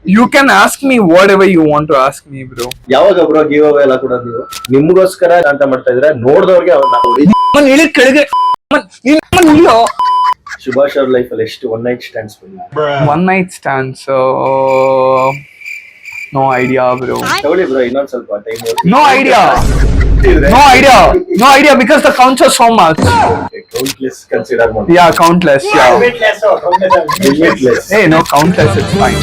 You can ask me whatever you want to ask me, bro. ಯಾವಾಗ bro give away ಎಲ್ಲ ಕೊಡೋದು ನೀವು? ನಿಮ್ಗೋಸ್ಕರ ಅಂತ ಮಾಡ್ತಾ ಇದ್ರೆ ನೋಡ್ದವ್ರಿಗೆ ಕೆಳಗೆ ಸುಭಾಷ್ ಅವ್ರ ಲೈಫ್ ಅಲ್ಲಿ ಎಷ್ಟು one night stands one night stands no idea bro. ತಗೊಳ್ಳಿ ಬ್ರೋ ಇನ್ನೊಂದ್ ಸ್ವಲ್ಪ time. No idea because the counts are so much. Countless consider ಮಾಡಿ. Yeah, countless. Yeah. Limitless. Hey, no, countless. It's fine.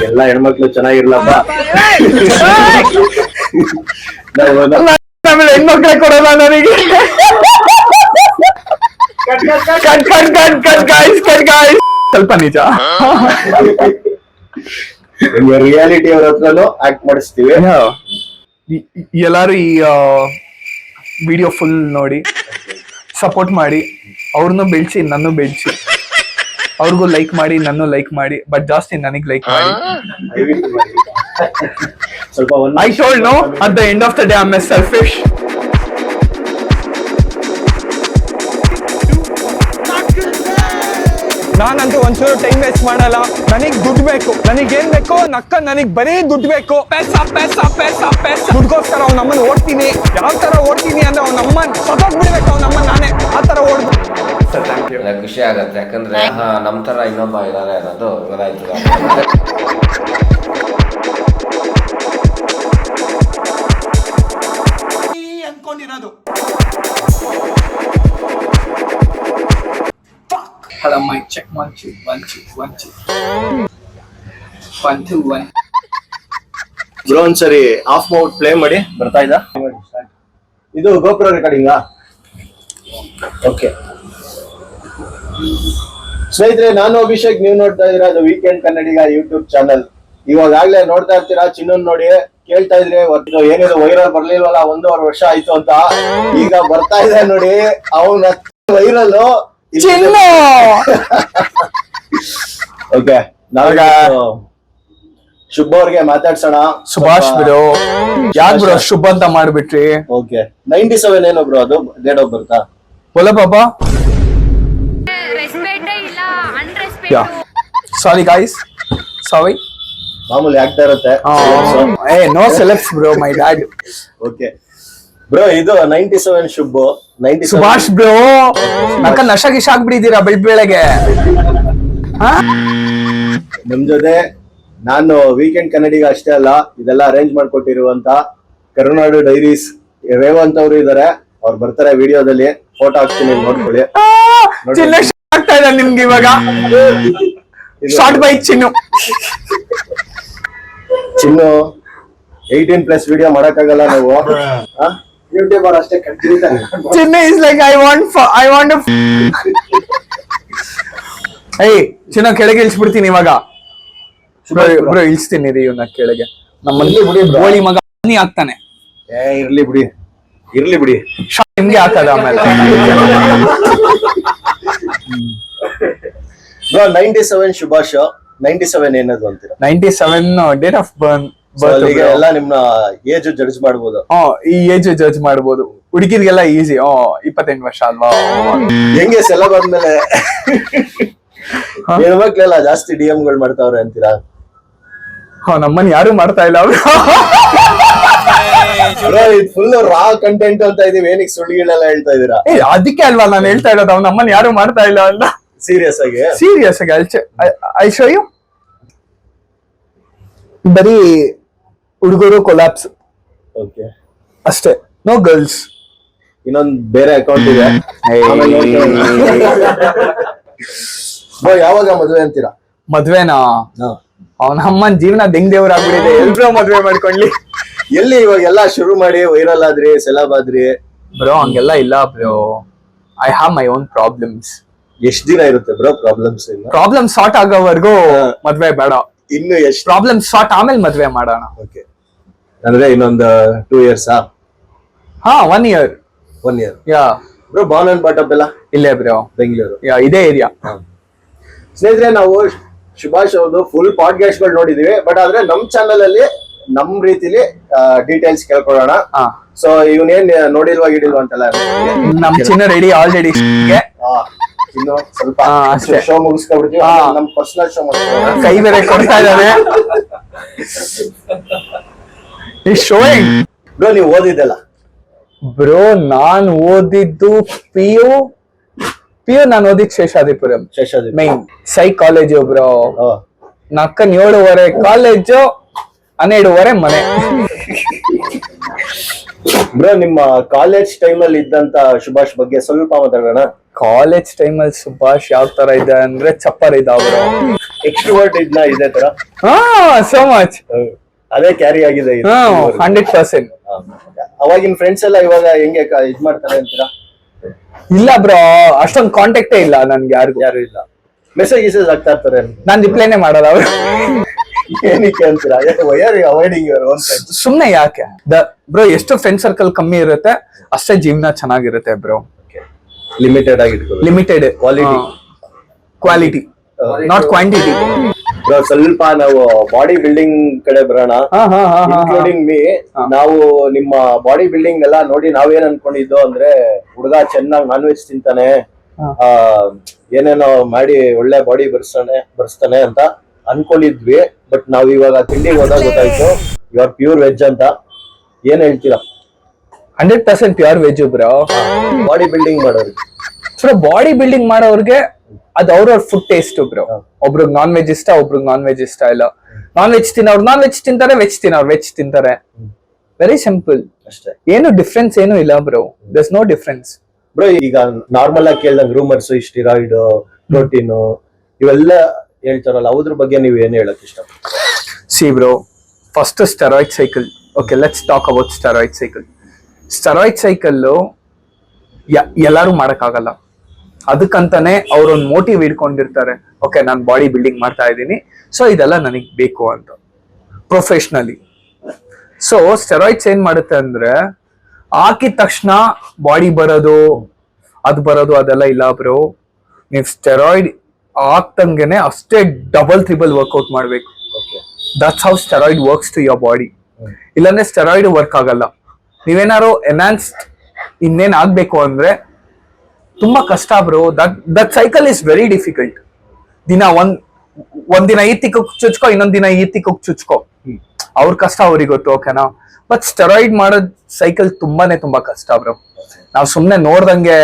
ಎಲ್ಲ ಹೆಣ್ಮಕ್ಳು ಚೆನ್ನಾಗಿರ್ಲಪ್ಪ. ಆಮೇಲೆ ಹೆಣ್ಮಕ್ಳೆ ಕೊಡೋಲ್ಲ ನನಗೆ. Cut guys. ಸ್ವಲ್ಪ ನಿಜ. ರಿಯಾಲಿಟಿ ಅವ್ರ ಹತ್ರನು ಆಕ್ಟ್ ಮಾಡಿಸ್ತೀವಿ. ಎಲ್ಲಾರು ಈ ವಿಡಿಯೋ ಫುಲ್ ನೋಡಿ ಸಪೋರ್ಟ್ ಮಾಡಿ, ಅವ್ರನ್ನು ಬೆಳ್ಸಿ, ನನ್ನ ಬೆಳ್ಸಿ, ಅವ್ರಿಗೂ ಲೈಕ್ ಮಾಡಿ, ನನ್ನ ಲೈಕ್ ಮಾಡಿ, ಬಟ್ ಜಾಸ್ತಿ ನನಗ್ ಲೈಕ್ ಮಾಡಿ. ಸ್ವಲ್ಪ I told no at the end of the day I'm a selfish. ನಾನಂತೂ ಒಂಚೂರು ಟೈಮ್ ವೇಸ್ಟ್ ಮಾಡಲ್ಲ. ನನಗ್ ದುಡ್ಡು ಬೇಕು, ನನಗೇನ್ ಬೇಕು ನಕ್ಕ, ನನಗ್ ಬರೀ ದುಡ್ಡು ಬೇಕು. ದುಡ್ಗೋಸ್ಕರ ಅವ್ನ ಅಮ್ಮನ್ ಓಡ್ತೀನಿ. ಯಾವ ತರ ಓಡ್ತೀನಿ ಅಂದ್ರೆ ಅವ್ನ ಅಮ್ಮನ್ ಸತ್ತೋಗ್ಬಿಡ್ಬೇಕು, ಅವ್ನ ಅಮ್ಮನ್ ನಾನೇ ಆ ತರ ಓಡ್ಬೇಕು. ಖುಷಿ ಆಗತ್ತೆ, ಯಾಕಂದ್ರೆ ನಮ್ ತರ ಇನ್ನೊಬ್ಬ ಇದಾರೆ ಅನ್ನೋದು ಗೊತ್ತಾಯ್ತು. ಅನ್ಕೊಂಡಿರೋದು Hello, mic check 1 2 1 2 1 2 1 ಬ್ರೋ ಒಂದ್ಸರಿ ಆಫ್ ಮೌಟ್ ಪ್ಲೇ ಮಾಡಿ. ಬರ್ತಾ ಇದ್ದ ಇದು ಗೋಪುರ ರೆಕಾರ್ಡಿಂಗಾ? ಓಕೆ ಸ್ನೇಹಿತರೆ, ನಾನು ಅಭಿಷೇಕ್, ನೀವು ನೋಡ್ತಾ ಇದೀರಾ ಅದು ವೀಕೆಂಡ್ ಕನ್ನಡಿಗ ಯೂಟ್ಯೂಬ್ ಚಾನಲ್. ಇವಾಗಲೇ ನೋಡ್ತಾ ಇರ್ತೀರಾ ಚಿನ್ನನ್ ನೋಡಿ ಕೇಳ್ತಾ ಇದ್ರೆ ಏನಿದೆ ವೈರಲ್ ಬರ್ಲಿಲ್ವಲ್ಲ, 1.5 ವರ್ಷ ಆಯ್ತು ಅಂತ. ಈಗ ಬರ್ತಾ ಇದೆ ನೋಡಿ ಅವನ ವೈರಲ್. ಓಕೆ, ನಾವೀಗ ಶುಭ ಅವ್ರಿಗೆ ಮಾತಾಡ್ಸೋಣ. ಸುಭಾಷ್ ಬ್ರೋ, ಯಾಕೆ ಬ್ರೋ ಶುಭ ಅಂತ ಮಾಡ್ಬಿಟ್ರಿ? ಓಕೆ, 97 ಏನೋ ಬ್ರೋ ಅದು ಡೇಟ್ ಆಫ್ ಬರ್ತಾ? बोला पापा? Yeah. Sorry guys. Sorry. ಮಾಮೂಲಿ ಆಗ್ತಾ ಇರುತ್ತೆ. Hey, no celebs bro, my dad. Okay bro, ಇದು 97 ಶುಭ 97 ಸುಭಾಷ್ ಬ್ರೋ, ನಕ್ಕ ನಶಾಗಿಶ್ ಆಗ್ಬಿಟ್ಟಿದ್ದೀರಾ ಬೆಳಗ್ಗೆ. ನಮ್ ಜೊತೆ ನಾನು ವೀಕೆಂಡ್ ಕನ್ನಡಿಗ ಅಷ್ಟೇ ಅಲ್ಲ, ಇದೆಲ್ಲ ಅರೇಂಜ್ ಮಾಡ್ಕೊಟ್ಟಿರುವಂತ ಕರುನಾಡು ಡೈರೀಸ್ ರೇವಂತ್ ಅವರು ಇದಾರೆ. ಅವ್ರು ಬರ್ತಾರೆ ವಿಡಿಯೋದಲ್ಲಿ, ಫೋಟೋ ಹಾಕ್ತೀನಿ ನೋಡ್ಕೊಳ್ಳಿ. ಆಗ್ತಾ ಇದೆ ನಿಮ್ಗೆ ಇವಾಗ short by Chinnu. Chinnu 18+ video ಮಾಡಕ್ಕಾಗಲ್ಲ ನಾವು, ಯೂಟ್ಯೂಬರ್ ಅಷ್ಟೇ ಕಂಟಿನ್ಯೂತಾರೆ. ಚಿನ್ನು ಇಸ್ ಲೈಕ್ ಐ ವಾಂಟ್ ಏಯ್ ಚಿನ್ನು ಕೆಳಗೆ ಇಳಿಸ್ಬಿಡ್ತೀನಿ ಇವಾಗ. ಬ್ರೋ ಇಳಿಸ್ತೀನಿ ರೀ ಇವನ್ನ ಕೆಳಗೆ. ನಮ್ಮಲ್ಲಿ ಗೋಳಿ ಮಗ ಆಗ್ತಾನೆ. ಇರ್ಲಿ ಬಿಡಿ ನಿಮ್ಗೆ ಹಾಕದ ಆಮೇಲೆ. ಬ್ರೋ 97 ಶುಭಾಷ್ 97 ಏನದು ಅಂತೀರಾ? 97 ಡೇಟ್ ಆಫ್ ಬರ್ತ್. ಎಲ್ಲ ನಿಮ್ನ ಏಜ್ ಜಡ್ಜ್ ಮಾಡ್ಬೋದು. ಈ ಏಜ್ ಜಡ್ಜ್ ಮಾಡ್ಬೋದು. ಹುಡುಗಿರಿಗೆಲ್ಲ ಈಸಿ. 28 ವರ್ಷ ಅಲ್ವಾ? ಹೆಂಗೆ ಸೆಲೆಬ್ ಆದ್ಮೇಲೆ ಹೆಣ್ಮಕ್ಳೆಲ್ಲ ಜಾಸ್ತಿ DM ಗಳು ಮಾಡ್ತಾವ್ರೆ ಅಂತೀರಾ? ನಮ್ಮನ್ ಯಾರು ಮಾಡ್ತಾ ಇಲ್ಲ. ಇದು ಫುಲ್ ರಾ ಕಂಟೆಂಟ್ ಅಂತ ಇದೀವಿ, ಏನಕ್ಕೆ ಸುಳ್ಳುಗಳೆಲ್ಲ ಹೇಳ್ತಾ ಇದೀರಾ? ಅದಕ್ಕೆ ಅಲ್ವಾ ನಾನು ಹೇಳ್ತಾ ಇರೋದು, ಅವ್ನ ನಮ್ಮನ್ ಯಾರು ಮಾಡ್ತಾ ಇಲ್ಲ ಅಂತ. ಸೀರಿಯಸ್ ಆಗಿ ಐ ಶೋ ಯು. ಬರೀ ಹುಡುಗರು ಕೊಲಾಪ್ಸ್ ಓಕೆ ಅಷ್ಟೇ, ನೋ ಗರ್ಲ್ಸ್. ಇನ್ನೊಂದ್ ಬೇರೆ ಅಕೌಂಟ್ ಇದೆ. ಯಾವಾಗ ಮದುವೆ ಅಂತೀರಾ? ಮದ್ವೆನಾ? ಅವನ ಅಮ್ಮನ್ ಜೀವನ ದೆಂಗ್ ದೇವ್ರ ಆಗ್ಬಿಟ್ಟಿದೆ. ಎಲ್ರೂ ಮದ್ವೆ ಮಾಡ್ಕೊಂಡ್ಲಿ. ಎಲ್ಲಿ ಇವಾಗ ಎಲ್ಲ ಶುರು ಮಾಡಿ ವೈರಲ್ ಆದ್ರಿ, ಸೆಲೆಬ್ ಆದ್ರಿ. ಬ್ರೋ ಹಂಗೆಲ್ಲ ಇಲ್ಲ bro. I have my own problems. ಎಷ್ಟ್ ದಿನ ಇರುತ್ತೆ ಬ್ರೋ ಪ್ರಾಬ್ಲಮ್ಸ್? ಪ್ರಾಬ್ಲಮ್ ಸಾರ್ಟ್ ಆಗೋವರೆಗೂ ಮದ್ವೆ ಬೇಡ. ಇನ್ನು ಎಷ್ಟು ಪ್ರಾಬ್ಲಮ್ ಸಾರ್ಟ್ ಆಮೇಲೆ ಮದ್ವೆ ಮಾಡೋಣ. ಓಕೆ, ಅಂದ್ರೆ ಇನ್ನೊಂದು 2 years? 1 year. 1 year. Yeah bro Born and ಬಾಟಪ್ ಎಲ್ಲ ಇಲ್ಲೇ ಬ್ರೋ, ಬೆಂಗಳೂರು. ಯಾ ಇದೇ ಏರಿಯಾ. ಸ್ನೇಹಿತರೆ, ನಾವು ಸುಭಾಷ್ ಅವ್ರದ್ದು ಫುಲ್ ಪಾಡ್ಕಾಸ್ಟ್ ಗಳು ನೋಡಿದೀವಿ, ಬಟ್ ಆದ್ರೆ ನಮ್ ಚಾನಲ್ ಅಲ್ಲಿ ನಮ್ ರೀತಿಲಿ ಡೀಟೇಲ್ಸ್ ಕೇಳ್ಕೊಳ್ಳೋಣ. ಸೊ ಇವನೇನ್ ನೋಡಿಲ್ವಾ ಗಿಡಿಲ್ವಾ ಅಂತೆಲ್ಲ ನಮ್ ಚಿನ್ನ ರೆಡಿ ಆಲ್ರೆಡಿ. ಇನ್ನು ಸ್ವಲ್ಪ ಅಷ್ಟೇ. ಶೋ ಮುಗಿಸ್ಕೊಬಿಡ್ತೀವಿ. ಹಾ. ನಮ್ ಪರ್ಸನಲ್ ಶೋ ಮಾಡ್ತೀವಿ. ಕೈ ಬೇರೆ ಕೊಡ್ತಾ ಇದ್ದಾರೆ. ಬ್ರೋ ನೀವು ಓದಿದ್ದಲ್ಲ? ಬ್ರೋ ನಾನ್ ಓದಿದ್ದು PU ನಾನು ಓದಿದ್ Seshadripuram Seshadri. Main college bro. Oh. ನಕ್ಕನ್ 7:30 ಕಾಲೇಜು, 12:30 ಮನೆ. ಬ್ರೋ ನಿಮ್ಮ ಕಾಲೇಜ್ ಟೈಮ್ ಅಲ್ಲಿ ಇದ್ದಂತ ಸುಭಾಷ್ ಬಗ್ಗೆ ಸ್ವಲ್ಪ ಮಾತಾಡೋಣ. ಕಾಲೇಜ್ ಟೈಮಲ್ಲಿ ಸುಭಾಷ್ ಯಾವ ತರ ಇದೆ ಅಂದ್ರೆ ಚಪ್ಪರ್ ಇದ್ದ ಬ್ರೋ. ಎಕ್ಸ್ಟ್ರೋವರ್ಟ್ ಇದ್ನ ಇದೇ ತರ? So much. ಅದೇ ಕ್ಯಾರಿ ಆಗಿದೆ ಇದು. 100%. ಅವಾಗಿನ ಫ್ರೆಂಡ್ಸ್ ಎಲ್ಲ ಇವಾಗ ಹೆಂಗೆ ಇದ್ ಮಾಡ್ತಾರೆ ಅಂತೀರಾ? ಇಲ್ಲ ಬ್ರೋ, ಅಷ್ಟೊಂದು ಕಾಂಟ್ಯಾಕ್ಟೇ ಇಲ್ಲ ನನ್ಗೆ ಯಾರಿಗೂ. ಯಾರು ಇಲ್ಲ. ಮೆಸೇಜ್ ಆಗ್ತಾ ಇರ್ತಾರೆ. ನಾನ್ ರಿಪ್ಲೈನೇ ಮಾಡಲ್ಲ ಅವ್ರು. ಏನಕ್ಕೆ ಅಂತೀರಾ? Why are you avoiding your own friends? ಸುಮ್ನೆ ಯಾಕೆ ಬ್ರೋ, ಎಷ್ಟು ಫ್ರೆಂಡ್ ಸರ್ಕಲ್ ಕಮ್ಮಿ ಇರುತ್ತೆ ಅಷ್ಟೇ ಜೀವನ ಚೆನ್ನಾಗಿರುತ್ತೆ ಬ್ರೋ. ಲಿಮಿಟೆಡ್ ಆಗಿ ಇಟ್ಕೊಳ್ಳಿ. Limited quality not quantity. Bro ಸ್ವಲ್ಪ ನಾವು ಬಾಡಿ ಬಿಲ್ಡಿಂಗ್ ಕಡೆ ಬರೋಣ. Including me. ನಾವು ನಿಮ್ಮ ಬಾಡಿ ಬಿಲ್ಡಿಂಗ್ ಎಲ್ಲ ನೋಡಿ ನಾವೇನ್ ಅನ್ಕೊಂಡಿದ್ದು ಅಂದ್ರೆ ಹುಡುಗ ಚೆನ್ನಾಗಿ ನಾನ್ ವೆಜ್ ತಿಂತಾನೆ, ಏನೇನೋ ಮಾಡಿ ಒಳ್ಳೆ ಬಾಡಿ ಬರ್ಸ್ತಾನೆ ಅಂತ ಅನ್ಕೊಂಡಿದ್ವಿ. ಬಟ್ ನಾವ್ ಇವಾಗ ತಿಂಡಿಗೆ ಹೋದಾಗ ಗೊತ್ತಾಯ್ತು ಯು ಆರ್ ಪ್ಯೂರ್ ವೆಜ್ ಅಂತ. ಏನ್ ಹೇಳ್ತೀರಾ? 100% pure veg bro. Body building ಮಾಡೋರಿಗೆ ಸೊ ಬಾಡಿ ಬಿಲ್ಡಿಂಗ್ ಮಾಡೋರ್ಗೆ ಅದು ಅವ್ರವ್ರ ಫುಡ್ ಟೇಸ್ಟ್ ಬ್ರೋ. ಒಬ್ರಿಗೆ ನಾನ್ ವೆಜ್ ಇಷ್ಟ, ಒಬ್ರಿಗೆ ನಾನ್ ವೆಜ್ ಇಷ್ಟ ಇಲ್ಲ. ನಾನ್ ವೆಜ್ ತಿನ್ನೋರು ನಾನ್ ವೆಜ್ ತಿಂತಾರೆ, ವೆಜ್ ತಿನ್ನೋರು ವೆಜ್ ತಿಂತಾರೆ. ವೆರಿ ಸಿಂಪಲ್ ಅಷ್ಟೇ. ಏನು ಡಿಫ್ರೆನ್ಸ್ ಏನು ಇಲ್ಲ ಬ್ರೋ. There's no difference. ಬ್ರೋ ಈಗ ನಾರ್ಮಲ್ ಆಗಿ ಕೇಳ್ದಂಗ್ ರೂಮರ್ಸ್, ಸ್ಟಿರಾಯ್ಡ್, ಪ್ರೋಟೀನ್ ಇವೆಲ್ಲ ಹೇಳ್ತಾರಲ್ಲ, ಅದ್ರ ಬಗ್ಗೆ ನೀವು ಏನ್ ಹೇಳಕ್ ಇಷ್ಟ? C bro, first steroid cycle. Okay, let's talk about steroid cycle. Steroid cycle ಎಲ್ಲಾರು ಮಾಡಕ್ಕಾಗಲ್ಲ. ಅದಕ್ಕಂತಾನೆ ಅವ್ರೊಂದು ಮೋಟಿವ್ ಇಟ್ಕೊಂಡಿರ್ತಾರೆ. ಓಕೆ, ನಾನು ಬಾಡಿ ಬಿಲ್ಡಿಂಗ್ ಮಾಡ್ತಾ ಇದ್ದೀನಿ, ಸೊ ಇದೆಲ್ಲ ನನಗ್ ಬೇಕು ಅಂತ ಪ್ರೊಫೆಷನಲಿ. ಸೊ ಸ್ಟೆರಾಯ್ಡ್ಸ್ ಏನ್ ಮಾಡುತ್ತೆ ಅಂದ್ರೆ ಹಾಕಿದ ತಕ್ಷಣ ಬಾಡಿ ಬರೋದು ಅದೆಲ್ಲ ಇಲ್ಲ ಬ್ರೋ. ನೀವು ಸ್ಟೆರಾಯ್ಡ್ ಆಗ್ತಂಗೆನೆ ಅಷ್ಟೇ ಡಬಲ್ ತ್ರಿಬಲ್ ವರ್ಕೌಟ್ ಮಾಡ್ಬೇಕು. That's how steroid works to your body. ಇಲ್ಲಾಂದ್ರೆ ಸ್ಟೆರಾಯ್ಡ್ ವರ್ಕ್ ಆಗಲ್ಲ. ನೀವೇನಾರು ಎನ್ಹಾನ್ಸ್ಡ್ ಇನ್ನೇನ್ ಆಗ್ಬೇಕು ಅಂದ್ರೆ ತುಂಬಾ ಕಷ್ಟ bro. That cycle is very difficult. ದಿನ ಒಂದಿನ ಈ ತಿಕ್ಕಕ್ ಚುಚ್ಕೋ, ಇನ್ನೊಂದ್ ದಿನ ಈ ತಿಕ್ಕಕ್ ಚುಚ್ಕೋ. ಅವ್ರ ಕಷ್ಟ ಅವ್ರಿಗೆ ಗೊತ್ತು. ಓಕೆನಾ? ಬಟ್ ಸ್ಟೆರಾಯ್ಡ್ ಮಾಡೋದ್ ಸೈಕಲ್ ತುಂಬಾ ಕಷ್ಟ ಬ್ರೋ. ನಾವ್ ಸುಮ್ನೆ ನೋಡ್ದಂಗೆ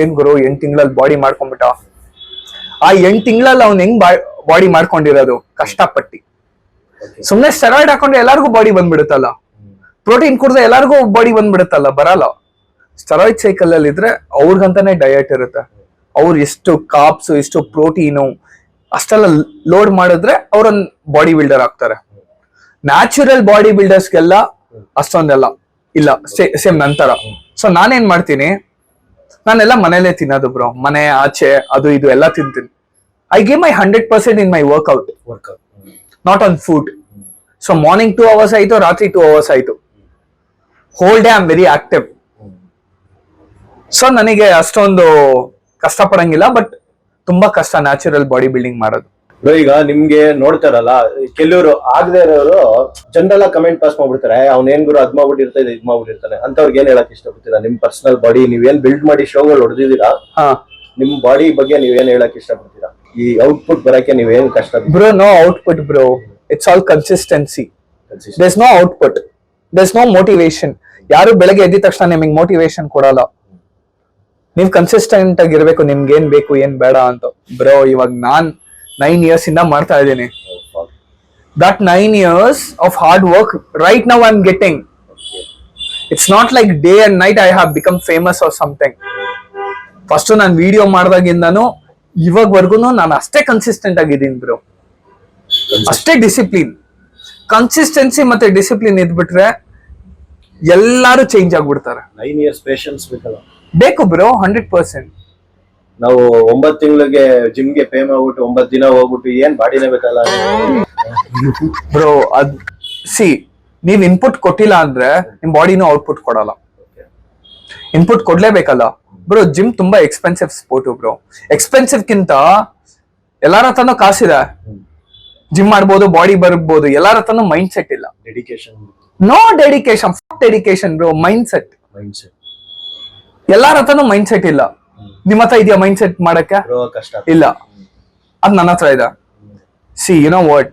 ಏನ್ ಗುರು 8 ತಿಂಗಳಲ್ಲಿ ಬಾಡಿ ಮಾಡ್ಕೊಂಡ್ಬಿಟ್ಟ. ಆ 8 ತಿಂಗಳಲ್ಲಿ ಅವ್ನ್ ಹೆಂಗ್ ಬಾಡಿ ಮಾಡ್ಕೊಂಡಿರೋದು ಕಷ್ಟಪಟ್ಟಿ. ಸುಮ್ನೆ ಸ್ಟೆರಾಯ್ಡ್ ಹಾಕೊಂಡ್ರೆ ಎಲ್ಲಾರ್ಗು ಬಾಡಿ ಬಂದ್ಬಿಡುತ್ತಲ್ಲ. ಪ್ರೋಟೀನ್ ಕುಡ್ದೆ ಎಲ್ಲಾರ್ಗು ಬಾಡಿ ಬಂದ್ಬಿಡುತ್ತಲ್ಲ, ಬರಲ್ಲ. ಸ್ಟೆರಾಯ್ಡ್ ಸೈಕಲ್ ಅಲ್ಲಿ ಇದ್ರೆ ಅವ್ರಿಗಂತಾನೆ ಡಯಟ್ ಇರುತ್ತೆ. ಅವ್ರು ಎಷ್ಟು ಕಾಪ್ಸ್, ಎಷ್ಟು ಪ್ರೋಟೀನು ಅಷ್ಟೆಲ್ಲ ಲೋಡ್ ಮಾಡಿದ್ರೆ ಅವ್ರೊಂದ್ ಬಾಡಿ ಬಿಲ್ಡರ್ ಆಗ್ತಾರೆ. ನ್ಯಾಚುರಲ್ ಬಾಡಿ ಬಿಲ್ಡರ್ಸ್ಗೆಲ್ಲ ಅಷ್ಟೊಂದೆಲ್ಲ ಇಲ್ಲ. ಸೇಮ್ ನಂತರ. ಸೊ ನಾನೇನ್ ಮಾಡ್ತೀನಿ, ನಾನೆಲ್ಲ ಮನೇಲೆ ತಿನ್ನೋದು ಬ್ರೋ. ಮನೆ ಆಚೆ ಅದು ಇದು ಎಲ್ಲ ತಿಂತೀನಿ. I give my 100% in my workout, not on food. So morning 2 hours ಆಯ್ತು, ರಾತ್ರಿ 2 hours ಆಯ್ತು. Whole day I am very active. So ನನಗೆ ಅಷ್ಟೊಂದು ಕಷ್ಟ ಪಡಂಗಿಲ್ಲ. ಬಟ್ ತುಂಬಾ ಕಷ್ಟ ನ್ಯಾಚುರಲ್ ಬಾಡಿ ಬಿಲ್ಡಿಂಗ್ ಮಾಡೋದು. ಈಗ ನಿಮ್ಗೆ ನೋಡ್ತಾರಲ್ಲ ಕೆಲವರು ಆಗದೆ ಇರೋರು ಜನರಲ್ ಕಮೆಂಟ್ ಪಾಸ್ ಮಾಡ್ಬಿಡ್ತಾರೆ, ಅವ್ನ ಏನ್ ಗುರು ಅದ್ ಮಾಡ್ಬಿಟ್ಟಿರ್ತಾನೆ ಇದ್ ಮಾಡ್ಬಿಟ್ಟಿರ್ತಾನೆ ಅಂತವ್ರಿಗೆ ಏನ್ ಹೇಳಕ್ ಇಷ್ಟಪಡ್ತೀರಾ? ನಿಮ್ ಪರ್ಸನಲ್ ಬಾಡಿ ನೀವೇನ್ ಬಿಲ್ಡ್ ಮಾಡಿ ಶೋಗಳು ಹೊಡೆದಿದ್ದೀರಾ, ನಿಮ್ ಬಾಡಿ ಬಗ್ಗೆ ನೀವೇನ್ ಹೇಳಕ್ ಇಷ್ಟಪಡ್ತೀರಾ? ಈ ಔಟ್ಪುಟ್ ಬರಕ್ಕೆ ನೀವೇನ್ ಕಷ್ಟ? Bro, no output bro. It's all consistency. There's no output, there's no motivation. ಯಾರು ಬೆಳಗ್ಗೆ ಎದ್ದ ತಕ್ಷಣ ನಿಮಗೆ ಮೋಟಿವೇಶನ್ ಕೊಡಲ್ಲ. ನೀವ್ ಕನ್ಸಿಸ್ಟೆಂಟ್ ಆಗಿರ್ಬೇಕು, ನಿಮ್ಗೆ ಏನ್ ಬೇಕು ಏನ್ ಬೇಡ ಅಂತ. ಬ್ರೋ, ಇವಾಗ ನಾನ್ 9 years ಇಂದ ಮಾಡ್ತಾ ಇದ್ದೀನಿ. That 9 years of hard work right now I'm getting. It's not like day and night I have become famous or something. First ನಾನು ವಿಡಿಯೋ ಮಾಡ್ದಾಗಿಂದಾನು ಇವಾಗವರೆಗೂ ನಾನು ಅಷ್ಟೇ ಕನ್ಸಿಸ್ಟೆಂಟ್ ಆಗಿದ್ದೀನಿ ಬ್ರೋ. ಅಷ್ಟೇ ಡಿಸಿಪ್ಲಿನ್. ಕನ್ಸಿಸ್ಟೆನ್ಸಿ ಮತ್ತೆ ಡಿಸಿಪ್ಲಿನ್ ಇದ್ಬಿಟ್ರೆ ಎಲ್ಲಾರು ಚೇಂಜ್ ಆಗ್ಬಿಡ್ತಾರೆ. 9 years ಪೇಷನ್ಸ್ ಬೇಕಲ್ಲ? ಬೇಕು ಬ್ರೋ, 100%. ನಾವು 9 ತಿಂಗಳಿಗೆ ಜಿಮ್ಗೆ ಪೇ ಮಾಡ್ಬಿಟ್ಟು 9 ದಿನ ಹೋಗ್ಬಿಟ್ಟು ಏನ್ ಬಾಡಿನೇ ಬೇಕಲ್ಲ ಬ್ರೋ. ಅದ್ ನೀವ್ ಇನ್ಪುಟ್ ಕೊಟ್ಟಿಲ್ಲ ಅಂದ್ರೆ ನಿಮ್ ಬಾಡಿನೂ ಔಟ್ಪುಟ್ ಕೊಡಲ್ಲ. ಇನ್ಪುಟ್ ಕೊಡ್ಲೇಬೇಕಲ್ಲ ಬ್ರೋ. ಜಿಮ್ ತುಂಬಾ ಎಕ್ಸ್ಪೆನ್ಸಿವ್ ಸ್ಪೋರ್ಟ್ ಬ್ರೋ. ಎಕ್ಸ್ಪೆನ್ಸಿವ್ ಕಿಂತ ಎಲ್ಲಾರ ಹತ್ರನೂ ಕಾಸಿದೆ, ಜಿಮ್ ಮಾಡ್ಬೋದು, ಬಾಡಿ ಬರ್ಬೋದು. ಎಲ್ಲಾರ ಹತ್ರನೂ ಮೈಂಡ್ ಸೆಟ್ ಇಲ್ಲ. Dedication. No dedication, dedication bro. Mind set. ಎಲ್ಲಾರ ಹತ್ರನೂ ಮೈಂಡ್ ಸೆಟ್ ಇಲ್ಲ. ನಿಮ್ಮ ಹತ್ರ ಇದೆಯಾ ಮೈಂಡ್ ಸೆಟ್ ಮಾಡಕ್ಕೆ? ಬ್ರೋ ಕಷ್ಟ. ಇಲ್ಲ, ಅದ್ ನನ್ನ ಹತ್ರ ಇದೆ. ಸಿ ಯು ನೋ ವಾಟ್,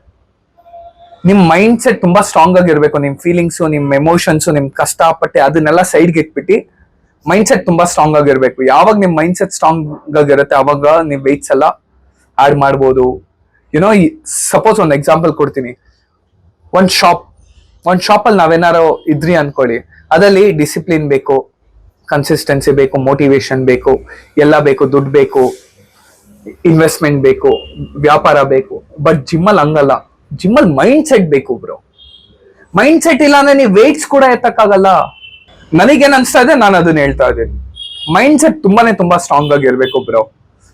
ನಿಮ್ ಮೈಂಡ್ ಸೆಟ್ ತುಂಬಾ ಸ್ಟ್ರಾಂಗ್ ಆಗಿರ್ಬೇಕು. ನಿಮ್ ಫೀಲಿಂಗ್ಸು, ನಿಮ್ ಎಮೋಷನ್ಸು, ನಿಮ್ ಕಷ್ಟಪಟ್ಟೆ ಅದನ್ನೆಲ್ಲ ಸೈಡ್ಗೆ ಇಟ್ಬಿಟ್ಟು ಮೈಂಡ್ ಸೆಟ್ ತುಂಬಾ ಸ್ಟ್ರಾಂಗ್ ಆಗಿರ್ಬೇಕು. ಯಾವಾಗ ನಿಮ್ ಮೈಂಡ್ ಸೆಟ್ ಸ್ಟ್ರಾಂಗ್ ಆಗಿರುತ್ತೆ ಅವಾಗ ನಿಮ್ ವೆಯ್ಟ್ಸ್ ಎಲ್ಲ ಆಡ್ ಮಾಡ್ಬೋದು. ಯುನೋ, ಸಪೋಸ್ ಒಂದು ಎಕ್ಸಾಂಪಲ್ ಕೊಡ್ತೀನಿ. ಒಂದ್ ಶಾಪಲ್ಲಿ ನಾವೇನಾರು ಇದ್ರಿ ಅನ್ಕೊಳ್ಳಿ, ಅದ್ರಲ್ಲಿ ಡಿಸಿಪ್ಲಿನ್ ಬೇಕು, ಕನ್ಸಿಸ್ಟೆನ್ಸಿ ಬೇಕು, ಮೋಟಿವೇಶನ್ ಬೇಕು, ಎಲ್ಲ ಬೇಕು, ದುಡ್ಡು ಬೇಕು, ಇನ್ವೆಸ್ಟ್ಮೆಂಟ್ ಬೇಕು, ವ್ಯಾಪಾರ ಬೇಕು. ಬಟ್ ಜಿಮ್ಮಲ್ಲಿ ಹಂಗಲ್ಲ. ಜಿಮ್ಮಲ್ಲಿ ಮೈಂಡ್ ಸೆಟ್ ಬೇಕು ಬ್ರೋ. ಮೈಂಡ್ ಸೆಟ್ ಇಲ್ಲ ಅಂದ್ರೆ ನೀವು ವೇಟ್ಸ್ ಕೂಡ ಎತ್ತಕ್ಕಾಗಲ್ಲ. ನನಗೇನ್ ಅನ್ಸ್ತಾ ಇದೆ ನಾನು ಅದನ್ನ ಹೇಳ್ತಾ ಇದ್ದೀನಿ. ಮೈಂಡ್ ಸೆಟ್ ತುಂಬಾ ಸ್ಟ್ರಾಂಗ್ ಆಗಿರ್ಬೇಕು ಬ್ರೋ,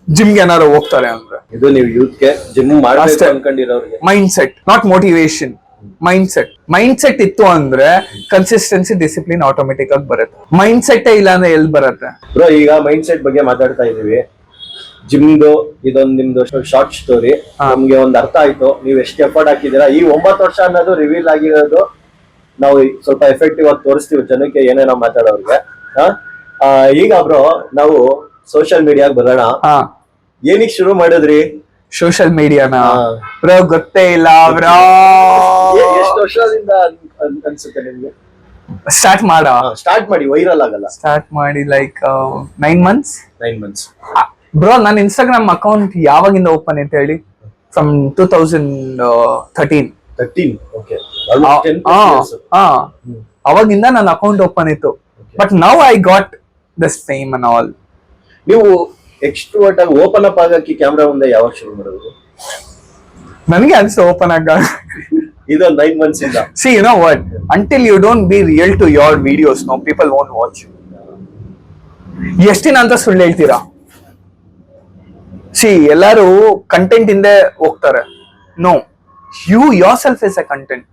ಜಿಮ್ಗೆ ಏನಾರು ಹೋಗ್ತಾರೆ ಅಂದ್ರೆ. ಇದು ನೀವು ಯೂತ್ಗೆ ಜಿಮ್ ಮಾಡಬೇಕು ಅನ್ಕೊಂಡಿರೋರಿಗೆ mind set, not motivation. Mind set ಇತ್ತು ಅಂದ್ರೆ ಕನ್ಸಿಸ್ಟೆನ್ಸಿ, ಡಿಸಿಪ್ಲಿನ್ ಆಟೋಮೆಟಿಕ್ ಆಗಿ ಬರುತ್ತೆ. ಮೈಂಡ್ ಸೆಟ್ ಇಲ್ಲ ಅಂದ್ರೆ ಎಲ್ಲಿ ಬರುತ್ತೆ ಬ್ರೋ? ಈಗ ಮೈಂಡ್ ಸೆಟ್ ಬಗ್ಗೆ ಮಾತಾಡ್ತಾ ಇದೀವಿ. ಜಿಮ್ದು ಇದೊಂದು ನಿಮ್ದು ಶಾರ್ಟ್ ಸ್ಟೋರಿ ನಮ್ಗೆ ಒಂದ್ ಅರ್ಥ ಆಯ್ತು. ನೀವು ಎಷ್ಟು ಎಫರ್ಟ್ ಹಾಕಿದೀರಾ. ಈ 9 ವರ್ಷ ಅನ್ನೋದು ರಿವೀಲ್ ಆಗಿರೋದು ನಾವು ಸ್ವಲ್ಪ ಎಫೆಕ್ಟಿವ್ ಆಗಿ ತೋರಿಸ್ತೀವಿ ಜನಕ್ಕೆ, ಏನೇನೋ ಮಾತಾಡೋರ್ಗೆ. ಈಗ ಬ್ರೋ ನಾವು ಸೋಷಿಯಲ್ ಮೀಡಿಯಾಗ ಬರೋಣ. ಏನಕ್ಕೆ ಶುರು ಮಾಡಿದ್ರಿ ಸೋಷಿಯಲ್ ಮೀಡಿಯಾನ? ಬ್ರೋ ಗೊತ್ತೇ ಇಲ್ಲ ಬ್ರೋ. ಎಷ್ಟು ವರ್ಷದಿಂದ ಅನ್ಸುತ್ತೆ ನಿಮ್ಗೆ ಸ್ಟಾರ್ಟ್ ಮಾಡಿ ವೈರಲ್ ಆಗಲ್ಲ? ಸ್ಟಾರ್ಟ್ ಮಾಡಿ ಲೈಕ್ 9 months. 9 months. ಬ್ರೋ ನನ್ನ ಇನ್ಸ್ಟಾಗ್ರಾಮ್ ಅಕೌಂಟ್ ಯಾವಾಗಿಂದ ಓಪನ್ ಅಂತ ಹೇಳಿ? ಫ್ರಮ್ 2013. Okay. ಅವಾಗಿಂದ ನನ್ನ ಅಕೌಂಟ್ ಓಪನ್ ಇತ್ತು. But now I got this fame and all. ನೀವು ಎಕ್ಸ್ಟ್ರೋವರ್ಟ್ ಆಗಿ ಓಪನ್ ಅಪ್ ಆಗಕ್ಕೆ ಕ್ಯಾಮ್ರಾ ಮುಂದೆ ಯಾವಾಗ ಶುರು ಮಾಡೋದು? ನನಗೆ ಅನ್ಸ್ತು ಓಪನ್ ಆಗ ಇದೊಂದು 9 months ಇಂದ. See, you know what? Until you don't be real to your videos, no, people won't watch you. ಎಷ್ಟಿನ ಅಂತ ಸುಳ್ಳು ಹೇಳ್ತೀರಾ? ಸಿ ಎಲ್ಲಾರು ಕಂಟೆಂಟ್ ಇಂದ ಹೋಗ್ತಾರೆ. No, you yourself is a content.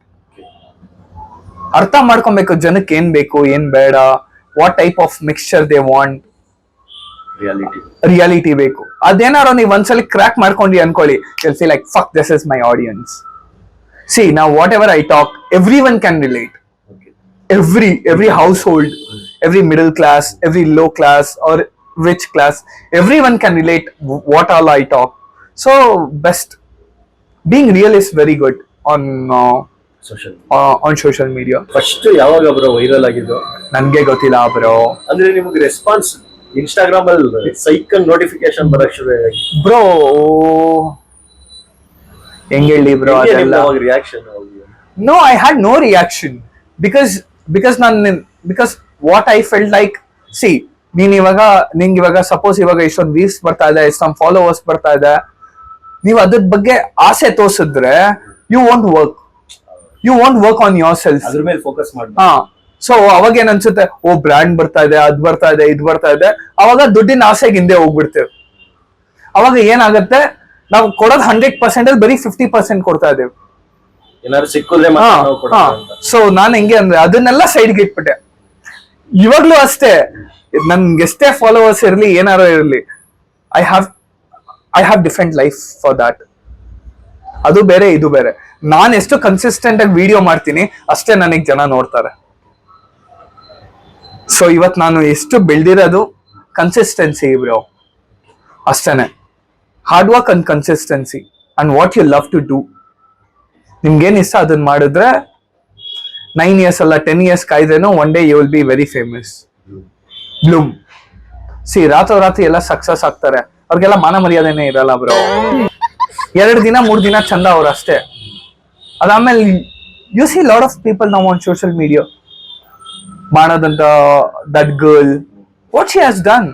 ಅರ್ಥ ಮಾಡ್ಕೊಬೇಕು ಜನಕ್ಕೆ ಏನ್ ಬೇಕು, ಏನ್ ಬೇಡ, what type of mixture they want. Reality ಬೇಕು. ಅದೇನಾರು ನೀವು ಒಂದ್ಸಲಿ ಕ್ರ್ಯಾಕ್ ಮಾಡ್ಕೊಂಡಿ ಅನ್ಕೊಳ್ಳಿ, you'll feel like fuck, this is my audience. See, now whatever I talk, everyone can relate. Every household, every middle class, every low class or rich class, everyone can relate what all I talk. So best being real is very good on social media. First ಯಾವಾಗ bro viral ಆಗಿದ್ದು? ನನ್ಗೆ ಗೊತ್ತಿಲ್ಲ bro. ಅಂದ್ರೆ ನಿಮಗೆ response Instagram ಅಲ್ಲಿ cycle notification ಬರಕ್ ಶುರು ಆಗಿ ಬ್ರೋ? ಹೆಂಗ್ ಹೇಳಿ ಬ್ರೋ ಅದೆಲ್ಲ? Reaction? No, I had no reaction because what I felt like, see, ನಿಂಗೆ ಇವಾಗ ಸಪೋಸ್ ಇವಾಗ ಇಷ್ಟೊಂದು ವ್ಯೂಸ್ ಬರ್ತಾ ಇದೆ, ಇಷ್ಟೊಂದು ಫಾಲೋವರ್ಸ್ ಬರ್ತಾ ಇದೆ, ನೀವು ಅದ್ರ ಬಗ್ಗೆ ಆಸೆ ತೋರಿಸಿದ್ರೆ you want work on yourself. ಅದ್ರ ಮೇಲೆ ಫೋಕಸ್ ಮಾಡಿ. ಸೊ ಅವಾಗ ಏನ್ ಅನ್ಸುತ್ತೆ, ಓ ಬ್ರ್ಯಾಂಡ್ ಬರ್ತಾ ಇದೆ, ಅದ್ ಬರ್ತಾ ಇದೆ, ಇದ್ ಬರ್ತಾ ಇದೆ, ಅವಾಗ ದುಡ್ಡಿನ ಆಸೆಗೆ ಹಿಂದೆ ಹೋಗ್ಬಿಡ್ತೇವೆ. ಅವಾಗ ಏನಾಗತ್ತೆ, ನಾವು ಕೊಡೋದು 100% ಅಲ್ಲಿ ಬರೀ 50% ಕೊಡ್ತಾ ಇದ್ದೇವೆ. ಏನಾದ್ರು ಸಿಕ್ಕಿದ್ರೆ ಸೊ ನಾನ್ ಹೆಂಗೆ ಅಂದ್ರೆ ಅದನ್ನೆಲ್ಲ ಸೈಡ್ಗೆ ಇಟ್ಬಿಟ್ಟೆ. ಇವಾಗ್ಲೂ ಅಷ್ಟೇ, ನನ್ಗೆ ಎಷ್ಟೇ ಫಾಲೋವರ್ಸ್ ಇರ್ಲಿ, ಏನಾರೋ ಇರ್ಲಿ, I have different life for that. ಅದು ಬೇರೆ, ಇದು ಬೇರೆ. ನಾನ್ ಎಷ್ಟು ಕನ್ಸಿಸ್ಟೆಂಟ್ ಆಗಿ ವಿಡಿಯೋ ಮಾಡ್ತೀನಿ ಅಷ್ಟೇ ನನಗ್ ಜನ ನೋಡ್ತಾರೆ. ಸೊ ಇವತ್ ನಾನು ಎಷ್ಟು ಬೆಳ್ದಿರೋದು ಕನ್ಸಿಸ್ಟೆನ್ಸಿ ಬ್ರೋ, ಅಷ್ಟೇನೆ. Hard work and consistency and what you love to do. ನಿಮ್ಗೇನ್ ಇಷ್ಟ ಅದನ್ನ ಮಾಡಿದ್ರೆ 9 years ಅಲ್ಲ 10 years ಕಾಯ್ದೇನೋ one day you will be very famous. Bloom. ಸಿ ರಾತ್ರಿ ಎಲ್ಲ ಸಕ್ಸಸ್ ಆಗ್ತಾರೆ, ಅವ್ರಿಗೆಲ್ಲ ಮಾನ ಮರ್ಯಾದೆನೇ ಇರಲ್ಲ ಬ್ರೋ. 2 ದಿನ 3 ದಿನ ಚಂದ ಅವ್ರು ಅಷ್ಟೇ. ಅದಾದ್ಮೇಲೆ you see lot of people ನಾವು ಆನ್ ಸೋಷಿಯಲ್ ಮೀಡಿಯಾ ಮಾಡೋದಂತ. That girl, what she has done?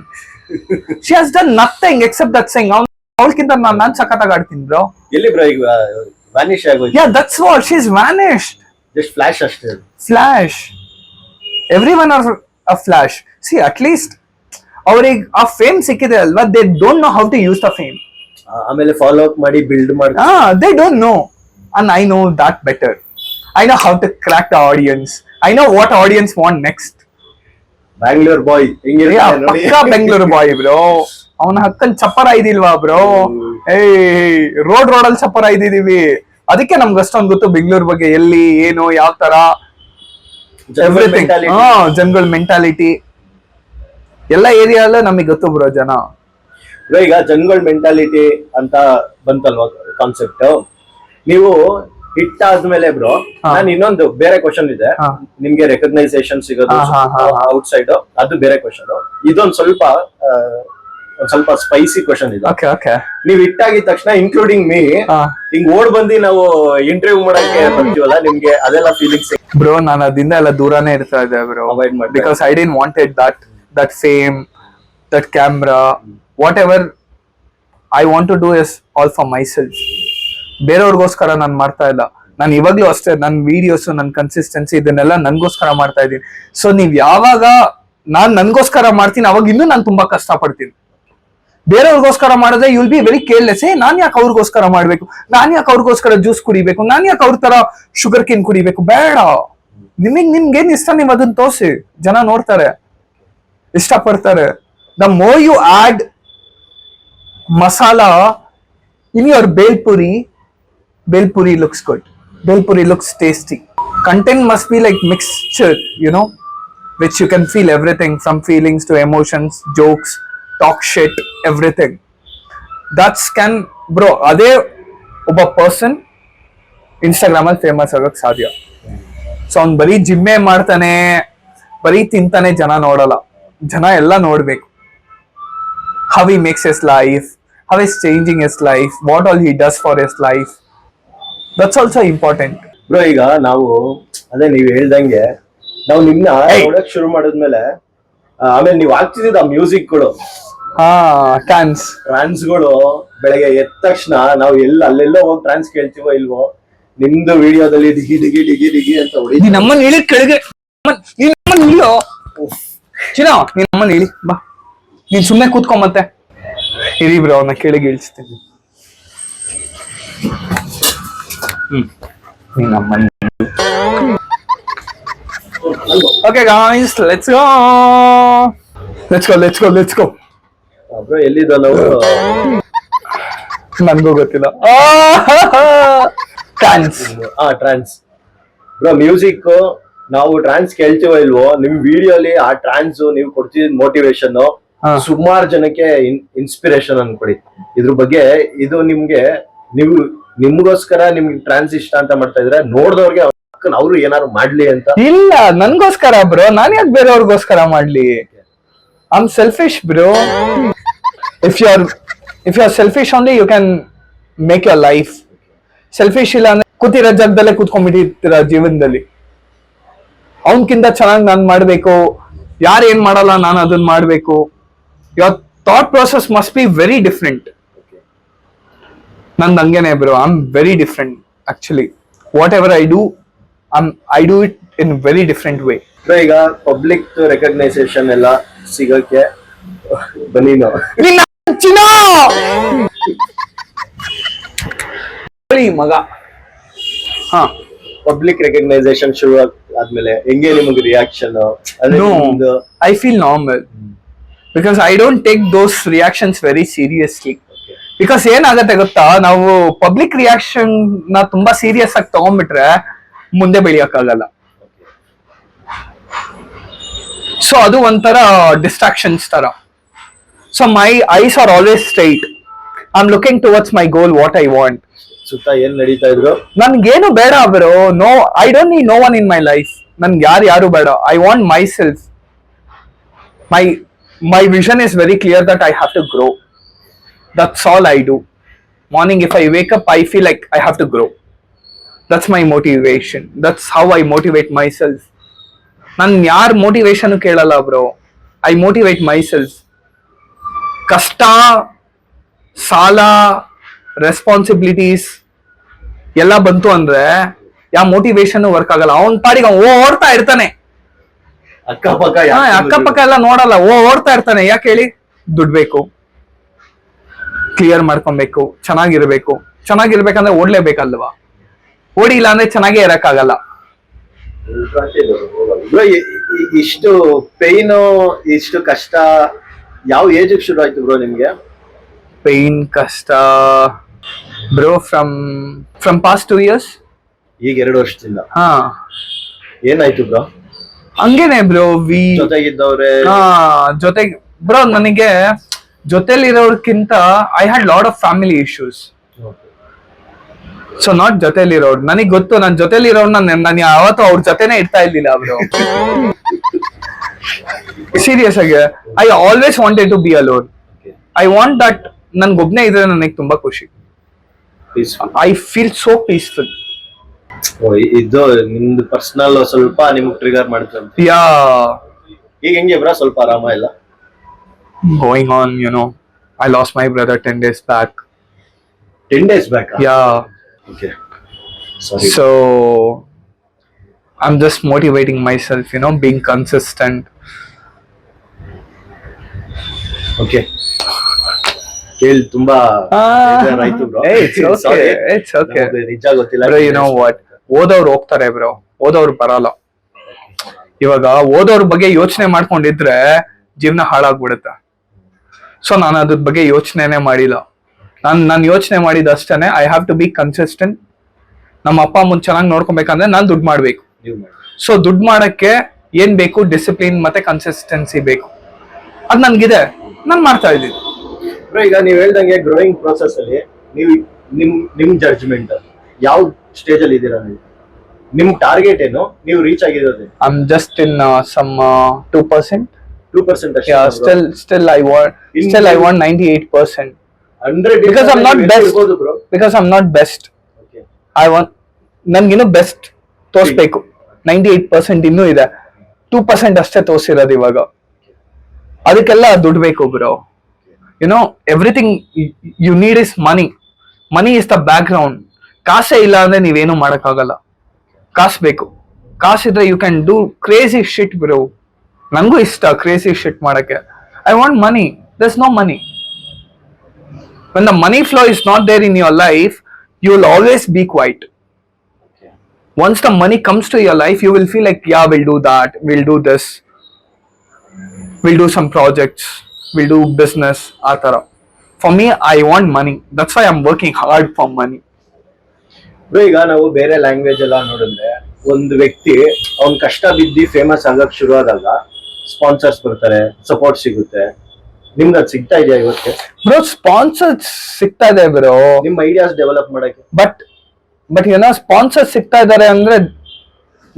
She has done nothing except that sing. ಅವಳಕ್ಕಿಂತ ನಾನ್ ಸಖತ್ತಾಗಿ ಆಡ್ತೀನಿ ಬ್ರೋ. ಎಲ್ಲಿ ಬ್ರೋ ಈಗ ವ್ಯಾನಿಶ್ ಆಗೋಯ್ತು? Yeah, that's what, she's vanished. Just flash ಅಷ್ಟೇ. Flash. Everyone are a flash. See, at least ಅವ್ರಿಗೆ ಆ ಫೇಮ್ ಸಿಕ್ಕಿದೆ ಅಲ್ವಾ, they don't know how to use the fame. ಆಮೇಲೆ ಫಾಲೋ ಅಪ್ ಮಾಡಿ ಬಿಲ್ಡ್ ಮಾಡಿ. They don't know, and I know that better. I know how to crack the audience. I know what audience want next. Bangalore boy ಹೆಂಗಿರ್ತಾನೆ ನೋಡಿ. ಪಕ್ಕಾ Bengaluru bye bro. ಅವನ ಹಕ್ಕನ್ ಚಪ್ಪರ ಇದಿಲ್ವಾ bro? Road ಅಲ್ಲಿ ಚಪ್ಪರ ಇದ್ದೀವಿ. ಅದಕ್ಕೆ ನಮ್ಗೆ ಅಷ್ಟೊಂದು ಗೊತ್ತು ಬೆಂಗಳೂರು ಬಗ್ಗೆ, ಎಲ್ಲಿ ಏನು ಯಾವ ತರ ಎವ್ರಿಥಿಂಗ್. ಜನಗಳ ಮೆಂಟಾಲಿಟಿ ಎಲ್ಲ ಏರಿಯಾ ಅಲ್ಲೇ ನಮಗೆ ಗೊತ್ತು ಬ್ರೋ. ಜನ ಈಗ ಜನಗಳ ಮೆಂಟಾಲಿಟಿ ಅಂತ ಬಂತಲ್ವಾ ಕಾನ್ಸೆಪ್ಟ್, ನೀವು ಹಿಟ್ ಆದ್ಮೇಲೆ ಬ್ರೋ ನಾನು ಇನ್ನೊಂದು ಬೇರೆ ಕ್ವಶನ್ ಇದೆ. ನಿಮ್ಗೆ ರೆಕಗ್ನೈಸೇಷನ್ ಸಿಗೋದು ಔಟ್ ಸೈಡ್ ಅದು ಬೇರೆ ಕ್ವಶನ್. ಇದೊಂದ್ ಸ್ವಲ್ಪ ಸ್ಪೈಸಿ ಕ್ವಶನ್ ಇದೆ. ನೀವ್ ಹಿಟ್ ಆಗಿದ ತಕ್ಷಣ ಇನ್ಕ್ಲೂಡಿಂಗ್ ಮೀ ಹಿಂಗ್ ಓಡ್ ಬಂದಿ ನಾವು ಇಂಟರ್ವ್ಯೂ ಮಾಡಕ್ಕೆ ಬರ್ತೀವಲ್ಲ, ನಿಮ್ಗೆ ಅದೆಲ್ಲ ಫೀಲಿಂಗ್ಸ್? ಬ್ರೋ ನಾನು ಅದಿಂದ ಎಲ್ಲ ದೂರಾನೇ ಇರ್ತಾ ಇದ್ದೆ ಬ್ರೋ, ಅವಾಯ್ಡ್ ಮಾಡಿ. Because I didn't wanted that fame, that camera, whatever I want to do is all for myself. ಬೇರೆಯವ್ರಿಗೋಸ್ಕರ ನಾನು ಮಾಡ್ತಾ ಇಲ್ಲ. ನಾನು ಇವಾಗ್ಲೂ ಅಷ್ಟೇ, ನನ್ನ ವಿಡಿಯೋಸ್, ನನ್ನ ಕನ್ಸಿಸ್ಟೆನ್ಸಿ ಇದನ್ನೆಲ್ಲ ನನ್ಗೋಸ್ಕರ ಮಾಡ್ತಾ ಇದ್ದೀನಿ. ಸೊ ನೀವ್ ಯಾವಾಗ ನಾನ್ ನನ್ಗೋಸ್ಕರ ಮಾಡ್ತೀನಿ ಅವಾಗ ಇನ್ನೂ ನಾನು ತುಂಬಾ ಕಷ್ಟ ಪಡ್ತೀನಿ. ಬೇರೆಯವ್ರಿಗೋಸ್ಕರ ಮಾಡಿದ್ರೆ you will be very careless. ನಾನ್ ಯಾಕೆ ಅವ್ರಿಗೋಸ್ಕರ ಮಾಡ್ಬೇಕು, ನಾನ್ ಯಾಕೆ ಅವ್ರಿಗೋಸ್ಕರ ಜ್ಯೂಸ್ ಕುಡಿಬೇಕು, ನಾನ್ ಯಾಕೆ ಅವ್ರ ತರ ಶುಗರ್ ಕೇನ್ ಕುಡಿಬೇಕು? ಬೇಡ, ನಿಮ್ಗೇನ್ ಇಷ್ಟ ನೀವ್ ಅದನ್ನ ತೋರಿಸಿ, ಜನ ನೋಡ್ತಾರೆ, ಇಷ್ಟಪಡ್ತಾರೆ. The more you add masala in your belpuri looks good, belpuri looks tasty. Content must be like mixture, you know, which you can feel everything from feelings to emotions, jokes, talk shit, everything. That's can bro ade oba person Instagram ಅಲ್ಲಿ famous ಆಗಕ್ ಸಾಧ್ಯ. So ಅವ್ನು ಬರೀ ಜಿಮ್ಮೆ ಮಾಡ್ತಾನೆ, ಬರೀ ತಿಂತಾನೆ ಜನ ನೋಡಲ್ಲ. ಜನ ಎಲ್ಲ ನೋಡ್ಬೇಕು. How he makes his life, how he's changing his life, what all he does for his life. That's also important. Bro ಈಗ ನಾವು ಅದೇ ನೀವ್ ಹೇಳ್ದಂಗೆ ನಾವು ನಿಮ್ನ ನೋಡಕ್ ಶುರು ಮಾಡಿದ್ಮೇಲೆ ಆಮೇಲೆ ನೀವ್ ಆಗ್ತಿದ್ದ ಮ್ಯೂಸಿಕ್ಗಳು, ಟ್ರಾನ್ಸ್ಗಳು, ಬೆಳಗ್ಗೆ ಎದ್ದ ತಕ್ಷಣ ನಾವು ಅಲ್ಲೆಲ್ಲೋ ಹೋಗಿ ಟ್ರಾನ್ಸ್ ಕೇಳ್ತೀವೋ ಇಲ್ವೋ, ನಿಮ್ದು ವಿಡಿಯೋದಲ್ಲಿ ಡಿಗಿ ಡಿಗಿ ಡಿಗಿ ಡಿಗಿ ಅಂತ ಹೊಡಿ. ನಮ್ಮನ್ನ ಇಳಿ ಕೆಳಗೆ, ನೀನ್ ಇಳಿಯೋ ಚಿನ್ನ, ನೀನ್ ನಮ್ಮನ್ನ ಇಳಿ ಬಾ. ನೀನ್ ಸುಮ್ನೆ ಕೂತ್ಕೊಂಡ್ ಮತ್ತೆ ಇರಿ ಬ್ರೋ, ಅವನ್ನ ಕೆಳಗೆ ಇಳಿಸ್ತೀನಿ. ನೀನ್ ನಮ್ಮನ್ನ okay guys, let's go. Bro ಎಲ್ಲಿದ್ದ ನಾವು? ನನ್ಗೂ ಗೊತ್ತಿಲ್ಲ. ಟ್ರಾನ್ಸ್ ಬ್ರೋ ಮ್ಯೂಸಿಕ್ ನಾವು ಟ್ರಾನ್ಸ್ ಕೇಳ್ತೀವೋ ಇಲ್ವೋ, ನಿಮ್ ವಿಡಿಯೋಲಿ ಆ ಟ್ರಾನ್ಸ್ ನೀವು ಕೊಡ್ತಿದ್ ಮೋಟಿವೇಶನ್ ಸುಮಾರು ಜನಕ್ಕೆ ಇನ್ಸ್ಪಿರೇಷನ್ ಅನ್ಕೊಡಿ. ಇದ್ರ ಬಗ್ಗೆ ಇದು ನಿಮ್ಗೆ ನಿಮ್ಗೋಸ್ಕರ ನಿಮ್ಗೆ ಟ್ರಾನ್ಸ್ ಇಷ್ಟ ಅಂತ ಮಾಡ್ತಾ ಇದ್ರೆ ನೋಡ್ದವ್ರಿಗೆ ಅವ್ರು ಏನಾದ್ರು ಮಾಡ್ಲಿ ಅಂತ? ಇಲ್ಲ, ನನ್ಗೋಸ್ಕರ ಬ್ರೋ, ನಾನ್ ಯಾಕೆ ಬೇರೆಯವ್ರಿಗೋಸ್ಕರ ಮಾಡ್ಲಿ? I am selfish bro. If you are selfish only you can make your life. Selfish ಇಲ್ಲ ಅಂದ್ರೆ ಕೂತಿರೋ ಜಾಗದಲ್ಲೇ ಕೂತ್ಕೊಂಡ್ಬಿಟ್ಟಿರ್ತೀರ ಜೀವನದಲ್ಲಿ. ಅವನ್ಕಿಂತ ಚೆನ್ನಾಗಿ ನಾನ್ ಮಾಡ್ಬೇಕು, ಯಾರು ಏನ್ ಮಾಡಲ್ಲ ನಾನು ಅದನ್ನ ಮಾಡ್ಬೇಕು. Your thought process must be very different. ನಂದು ಹಂಗೇನೆ bro, I am very different actually. What ever I do it in very different way. ಈಗ ಪಬ್ಲಿಕ್ ರೆಕಗ್ನೈಸೇಷನ್ ಎಲ್ಲ ಸಿಗಕ್ಕೆ ಬನ್ನಿ ಮಗ. ಹಾ, ಪಬ್ಲಿಕ್ ರೆಕಗ್ನೈಸೇಷನ್ ಶುರು ಆದ್ಮೇಲೆ ಹೆಂಗೆ ನಿಮಗೆ reaction? I feel normal because I don't take those reactions very seriously. Because ಏನಾಗತ್ತೆ ಗೊತ್ತಾ, ನಾವು ಪಬ್ಲಿಕ್ ರಿಯಾಕ್ಷನ್ ನ ತುಂಬಾ ಸೀರಿಯಸ್ ಆಗಿ ತಗೊಂಡ್ಬಿಟ್ರೆ ಮುಂದೆ ಬೆಳೆಯಕ್ಕಾಗಲ್ಲ. ಸೊ ಅದು ಒಂಥರ ಡಿಸ್ಟ್ರಾಕ್ಷನ್ಸ್ ತರ. So my eyes are always straight. I am looking towards my goal, what I want. ಸುತ್ತ ಏನ್ ನಡೀತಾ ಇದ್ರು ನನ್ಗೇನು ಬೇಡ bro. No, I don't need no one in my life. ನನ್ಗೆ ಯಾರು ಬೇಡ. I want myself. My vision is very clear that I have to grow. That's all I do. Morning if I wake up, I feel like I have to grow. That's my motivation. That's how I motivate myself. Nan yaar motivation kelala bro. I motivate myself. Kasta, sala, responsibilities ಎಲ್ಲ ಬಂತು ಅಂದ್ರೆ ಯಾವ motivation work ಆಗಲ್ಲ. ಅವನ್ ಪಾಡಿಗೆ ಓಡ್ತಾ ಇರ್ತಾನೆ, ಅಕ್ಕಪಕ್ಕ ಎಲ್ಲ ನೋಡಲ್ಲ, ಓಡ್ತಾ ಇರ್ತಾನೆ. ಯಾಕೆ ಹೇಳಿ? ದುಡ್ಡು ಬೇಕು, ಕ್ಲಿಯರ್ ಮಾಡ್ಕೊಬೇಕು, ಚೆನ್ನಾಗಿರ್ಬೇಕಂದ್ರೆ ಓಡ್ಲೇಬೇಕಲ್ವಾ? ಓಡಿಲ್ಲ ಅಂದ್ರೆ ಚೆನ್ನಾಗೇ ಇರಕ್ಕಾಗಲ್ಲ. ಇಷ್ಟು ಪೈನು, ಇಷ್ಟು ಕಷ್ಟ ಯಾವ ಏಜ್ ಶುರು ಆಯ್ತು ಬ್ರೋ ನಿಮ್ಗೆ? ಪೈನ್, ಕಷ್ಟ ಬ್ರೋ ಫ್ರಮ್ ಪಾಸ್ಟ್ 2 years. ಈಗ 2 ವರ್ಷದಿಂದ. ಹಾ, ಏನಾಯ್ತು ಬ್ರೋ? ಹಂಗೇನೆ ಬ್ರೋ, ಜೊತೆಗಿದ್ದವ್ರೆ ಜೊತೆಗೆ ಬ್ರೋ. ನನಗೆ ಜೊತೆಲಿರೋರ್ಕಿಂತ I had lot of family issues. So not ಜೊತೆಲಿರೋರು. ನನಗ್ ಗೊತ್ತು ನನ್ನ ಜೊತೆಲಿರೋರ್ನ ನಾನು ಯಾವತ್ತೂ ಅವ್ರ ಜೊತೆನೆ ಇರ್ತಾ ಇರ್ಲಿಲ್ಲ ಅವರು. ಸೀರಿಯಸ್ ಆಗಿ I always wanted to be alone. I want that ನನ್ಗೊಬ್ನೇ ಇದ್ರೆ ನನಗೆ ತುಂಬಾ ಖುಷಿ. I feel so peaceful. ಇದು ನಿಮ್ದು ಪರ್ಸನಲ್ ಸ್ವಲ್ಪ ನಿಮ್ಗೆ ಟ್ರಿಗರ್ ಮಾಡುತ್ತೆ. ಯಾ, ಈಗ ಹೆಂಗೆ ಬ್ರಾ ಸ್ವಲ್ಪ ಆರಾಮ ಇಲ್ಲ? going on, you know. I lost my brother 10 days back. 10 days back? Yeah. Okay. Sorry. So I'm just motivating myself, you know, being consistent. Okay. ಕೇಳಿ ತುಂಬಾ ಬೇಜಾರಾಯ್ತು bro. Hey, it's okay. Sorry. It's okay. ನಮ್ಗೆ ನಿಜ ಗೊತ್ತಿಲ್ಲ. Bro, you know what? ಓದೋರು ಹೋಗ್ತಾರೆ bro, ಓದೋರು ಬರಲ್ಲ. ಇವಾಗ ಓದೋರ್ ಬಗ್ಗೆ ಯೋಚನೆ ಮಾಡ್ಕೊಂಡಿದ್ರೆ ಜೀವನ ಹಾಳಾಗ್ಬಿಡುತ್ತೆ. ಸೊ ನಾನು ಅದ್ರ ಬಗ್ಗೆ ಯೋಚನೆನೇ ಮಾಡಿಲ್ಲ. ನಾನು ಯೋಚನೆ ಮಾಡಿದಷ್ಟೇನೆ I have to be consistent. ನಮ್ಮ ಅಪ್ಪ ಅಮ್ಮನ್ ಚೆನ್ನಾಗಿ ನೋಡ್ಕೊಬೇಕಂದ್ರೆ ನಾನು ದುಡ್ಡು ಮಾಡ್ಬೇಕು. ಸೊ ದುಡ್ಡು ಮಾಡಕ್ಕೆ ಏನ್ ಬೇಕು? ಡಿಸಿಪ್ಲಿನ್ ಮತ್ತೆ ಕನ್ಸಿಸ್ಟೆನ್ಸಿ ಬೇಕು. ಅದ್ ನನ್ಗಿದೆ, ನಾನ್ ಮಾಡ್ತಾ ಇದ್ದೀನಿ. ಈಗ ನೀವ್ ಹೇಳ್ದಂಗೆ ಗ್ರೋಯಿಂಗ್ ಪ್ರೋಸೆಸ್ ಅಲ್ಲಿ ನೀವು ನಿಮ್ ಜಡ್ಜ್ಮೆಂಟ್ ಯಾವ ಸ್ಟೇಜ್ ಅಲ್ಲಿ ಇದ್ದೀರಾ ನೀವು? ನಿಮ್ ಟಾರ್ಗೆಟ್ ಏನು? ನೀವು ರೀಚ್ ಆಗಿರೋದು? I am just in some 2%. 2% ಅಷ್ಟೇ. Yeah, still I want 98%. 100 Because I'm not best. bro. Because I'm not best. Okay. I want ನನ್ಗಿನ್ನೂ ಬೆಸ್ಟ್ ತೋರ್ಸ್ಬೇಕು. 98% ಇನ್ನೂ ಇದೆ. 2% ಅಷ್ಟೇ ತೋರ್ಸಿರೋದು ಇವಾಗ. ಅದಕ್ಕೆಲ್ಲ ದುಡ್ಡು ಬೇಕು bro. You know, everything you need is money. Money is the background. ಕಾಸೇ ಇಲ್ಲ ಅಂದ್ರೆ ನೀವೇನು ಮಾಡಕ್ಕಾಗಲ್ಲ. ಕಾಸು ಬೇಕು. ಕಾಸಿದ್ರೆ you can do crazy shit bro. ನನಗೂ ಇಷ್ಟ ಕ್ರೇಜಿ ಶಿಟ್ ಮಾಡಕ್ಕೆ. I want money. There is no money. When the money flow is not there in your life, you will always be quiet. Once the money comes to your life, you will feel like, yeah, we'll do that, we'll do this, we'll do some projects, we'll do business, atara. For me, I want money. That's why I'm working hard for money. ಈಗ ನಾವು ಬೇರೆ language ಎಲ್ಲ ನೋಡಿದ್ರೆ ಒಂದು ವ್ಯಕ್ತಿ ಅವ್ನ್ ಕಷ್ಟ ಬಿದ್ದಿ famous ಆಗಕ್ ಶುರು ಆದಾಗ ಸ್ಪಾನ್ಸರ್ಸ್ ಬರ್ತಾರೆ, ಸಪೋರ್ಟ್ ಸಿಗುತ್ತೆ. ನಿಮ್ಗೆ ಅದು ಸಿಗ್ತಾ ಇದೆಯಾ ಇವತ್ತು? ಬ್ರೋ, ಸ್ಪಾನ್ಸರ್ಸ್ ಸಿಗ್ತಾ ಇದೆ ಬ್ರೋ, ನಿಮ್ ಐಡಿಯಾಸ್ ಡೆವಲಪ್ ಮಾಡಕ್ಕೆ. ಬಟ್ ಏನೋ ಸ್ಪಾನ್ಸರ್ಸ್ ಸಿಗ್ತಾ ಇದಾರೆ ಅಂದ್ರೆ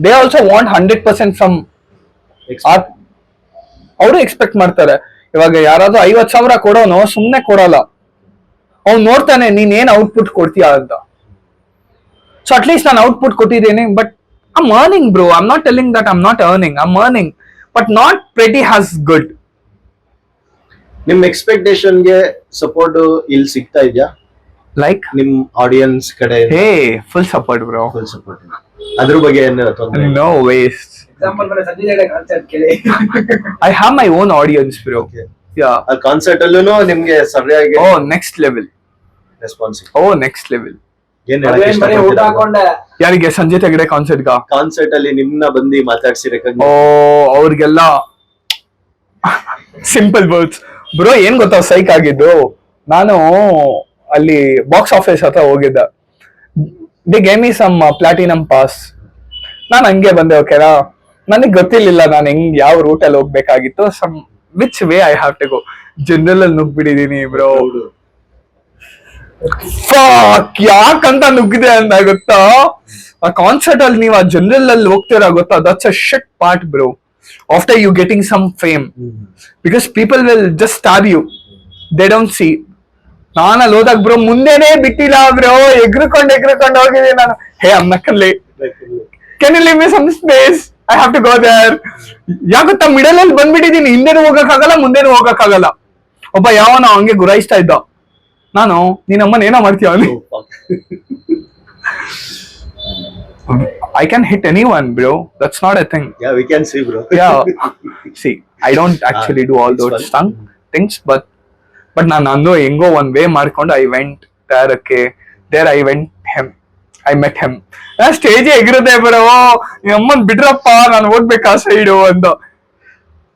ದೇ ಆಲ್ಸೋ ವಾಂಟ್ 100% ಫ್ರಮ್. ಅವರು ಎಕ್ಸ್ಪೆಕ್ಟ್ ಮಾಡ್ತಾರೆ. ಇವಾಗ ಯಾರಾದ್ರೂ 50,000 ಕೊಡೋನು ಸುಮ್ನೆ ಕೊಡಲ್ಲ. ಅವ್ನು ನೋಡ್ತಾನೆ ನೀನ್ ಏನ್ ಔಟ್ಪುಟ್ ಕೊಡ್ತೀಯಾ ಅಂತ. ಸೊ ಅಟ್ಲೀಸ್ಟ್ ನಾನು ಔಟ್ಪುಟ್ ಕೊಟ್ಟಿದ್ದೀನಿ, but I'm earning bro. I'm not telling that I'm not earning. I'm earning, but not pretty as good. ನಿಮ್ ಎಕ್ಸ್ಪೆಕ್ಟೇಷನ್ ಗೆ ಸಪೋರ್ಟ್ ಇಲ್ಲಿ ಸಿಗ್ತಾ ಇದೆಯಾ? Like ನಿಮ್ ಆಡಿಯನ್ಸ್ ಕಡೆ? Hey, full support bro. Full support. ಅದ್ರ ಬಗ್ಗೆ ಏನಾರ ತೊಂದ್ರೆ? No waste. ಎಕ್ಸಾಂಪಲ್ ಬರ ಸಂಜಯ್ ಕಾನ್ಸೆಪ್ಟ್ ಕೇಳಿ. I have my own audience bro. Okay. Yeah. ಆ ಕಾನ್ಸರ್ಟ್ ಅಲ್ಲೂ ನಿಮ್ಗೆ ಸರಿಯಾಗಿ Oh, next level. Response? Oh, next level. ಏನ್ ಬರೀ ಊಟ ಹಾಕೊಂಡೆ. ಯಾರಿಗೆ? ಸಂಜಯ್ ತೆಗಡೆ ಕಾನ್ಸರ್ಟ್ ಗಾ? ಕಾನ್ಸರ್ಟ್ ಅಲ್ಲಿ ನಿಮ್ನ ಬಂದು ಮಾತಾಡ್ಸಿ ಅವ್ರಿಗೆಲ್ಲ ಸಿಂಪಲ್ ವರ್ಡ್ಸ್ ಬ್ರೋ. ಏನ್ ಗೊತ್ತಾ ಸೈಕ್ ಆಗಿದ್ದು, ನಾನು ಅಲ್ಲಿ ಬಾಕ್ಸ್ ಆಫೀಸ್ ಹತ್ರ ಹೋಗಿದ್ದೆ. They gave me some platinum pass. ನಾನು ಹಂಗೆ ಬಂದೆ. ಓಕೆನಾ, ನನಗೆ ಗೊತ್ತಿರ್ಲಿಲ್ಲ ನಾನು ಹೆಂಗ್ ಯಾವ ರೂಟ್ ಅಲ್ಲಿ ಹೋಗ್ಬೇಕಾಗಿತ್ತು. Some which way I have to go. General ಅಲ್ಲಿ ನುಗ್ಬಿಟ್ಟಿದೀನಿ ಬ್ರೋ. ಯಾಕಂತ ನುಗ್ಗಿದೆ ಅಂತ ಗೊತ್ತಾ? ಆ ಕಾನ್ಸರ್ಟ್ ಅಲ್ಲಿ ನೀವು ಆ ಜನರಲ್ ಅಲ್ಲಿ ಹೋಗ್ತೀರಾ ಗೊತ್ತಾ? That's a shit part bro. After you getting some fame, because people will just stab you. They don't see. ನಾನು ಅಲ್ಲಿ ಹೋದಾಗ ಬ್ರೋ ಮುಂದೆನೆ ಬಿಟ್ಟಿಲ್ಲ ಬ್ರೋ. ಎಗ್ರಕೊಂಡು ಹೋಗಿದ್ದೀನಿ ನಾನು. ಹೇ ಅಮ್ಮಕ್ಕಲ್ಲಿ, can you leave me some space? I have to go there. ಯಾಕಂತ middle ಅಲ್ಲಿ ಬಂದ್ಬಿಟ್ಟಿದ್ದೀನಿ. ಹಿಂದೆನೂ ಹೋಗಕ್ಕಾಗಲ್ಲ, ಮುಂದೆನೂ ಹೋಗಕ್ಕಾಗಲ್ಲ. ಒಬ್ಬ ಯಾವನ ಹಂಗೆ ಗುರಾಯಿಸ್ತಾ ಇದ್ದ. ನಾನು ನೀನಮ್ಮನ ಏನೋ ಮಾಡ್ತೀಯ? I can hit anyone, bro. That's not a thing. Yeah, we can see, bro. Yeah. See, I don't actually do all those things, but ನಾನು ಹೆಂಗೋ ಒಂದ್ ವೇ ಮಾಡ್ಕೊಂಡು I went there. Okay, there I met him. ನಾನು stage ಎಗಿರುತ್ತೆ ಬರೋ. ಅಮ್ಮನ್ ಬಿಡ್ರಪ್ಪ, ನಾನು ಹೋಗ್ಬೇಕಾ side ಅಂತ.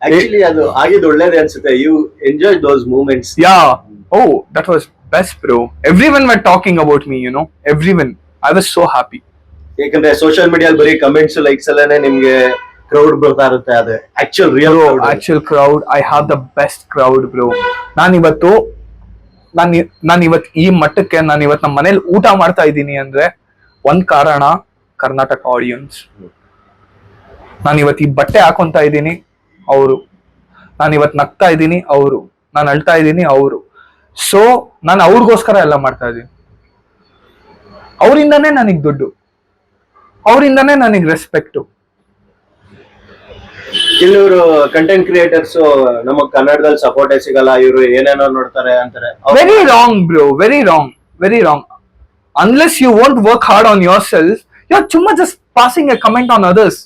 Actually, ಅದು ಆಗಿದ್ದು ಒಳ್ಳೇದೇ ಅನ್ಸುತ್ತೆ. You enjoyed those moments. Yeah. Oh, that was best, bro. Everyone were talking about me, you know. Everyone. I was so happy. ಯಾಕಂದ್ರೆ ಸೋಷಿಯಲ್ ಮೀಡಿಯಲ್ಲಿ ಬರೀ ಕಮೆಂಟ್ಸ್ ಲೈಕ್ಸ್ ಅಲ್ಲೇ ನಿಮ್ಗೆ ಕ್ರೌಡ್ ಬರ್ತಾ ಇರುತ್ತೆ, ಅದೇ actual real actual crowd. I have the best crowd bro. ನಾನಿವತ್ತು ಈ ಮಟ್ಟಕ್ಕೆ ನಾನಿವತ್ತು ನಮ್ಮ ಮನೇಲಿ ಊಟ ಮಾಡ್ತಾ ಇದ್ದೀನಿ ಅಂದ್ರೆ ಒಂದ್ ಕಾರಣ ಕರ್ನಾಟಕ ಆಡಿಯನ್ಸ್. ನಾನಿವತ್ತು ಈ ಬಟ್ಟೆ ಹಾಕೊಂತ ಇದ್ದೀನಿ ಅವರು, ನಾನಿವತ್ತು ನಗ್ತಾ ಇದ್ದೀನಿ ಅವರು, ನಾನು ಅಳ್ತಾ ಇದ್ದೀನಿ ಅವರು. ಸೊ ನಾನು ಅವ್ರಿಗೋಸ್ಕರ ಎಲ್ಲ ಮಾಡ್ತಾ ಇದ್ದೀನಿ. ಅವರಿಂದಾನೇ ನನಗ್ ದುಡ್ಡು, ಅವರಿಂದಾನೇ ನನಗ್ ರೆಸ್ಪೆಕ್ಟು. ಕೆಲವರು ಕಂಟೆಂಟ್ ಕ್ರಿಯೇಟರ್ಸ್ ನಮಗ್ ಕನ್ನಡದಲ್ಲಿ ಸಪೋರ್ಟೇ ಸಿಗಲ್ಲ, ಇವರು ಏನೇನೋ ನೋಡ್ತಾರೆ ಅಂತಾರೆ. Very wrong bro, very wrong, very wrong. Unless you want work hard on yourself, you are ಸುಮ್ಮ just passing a comment on others.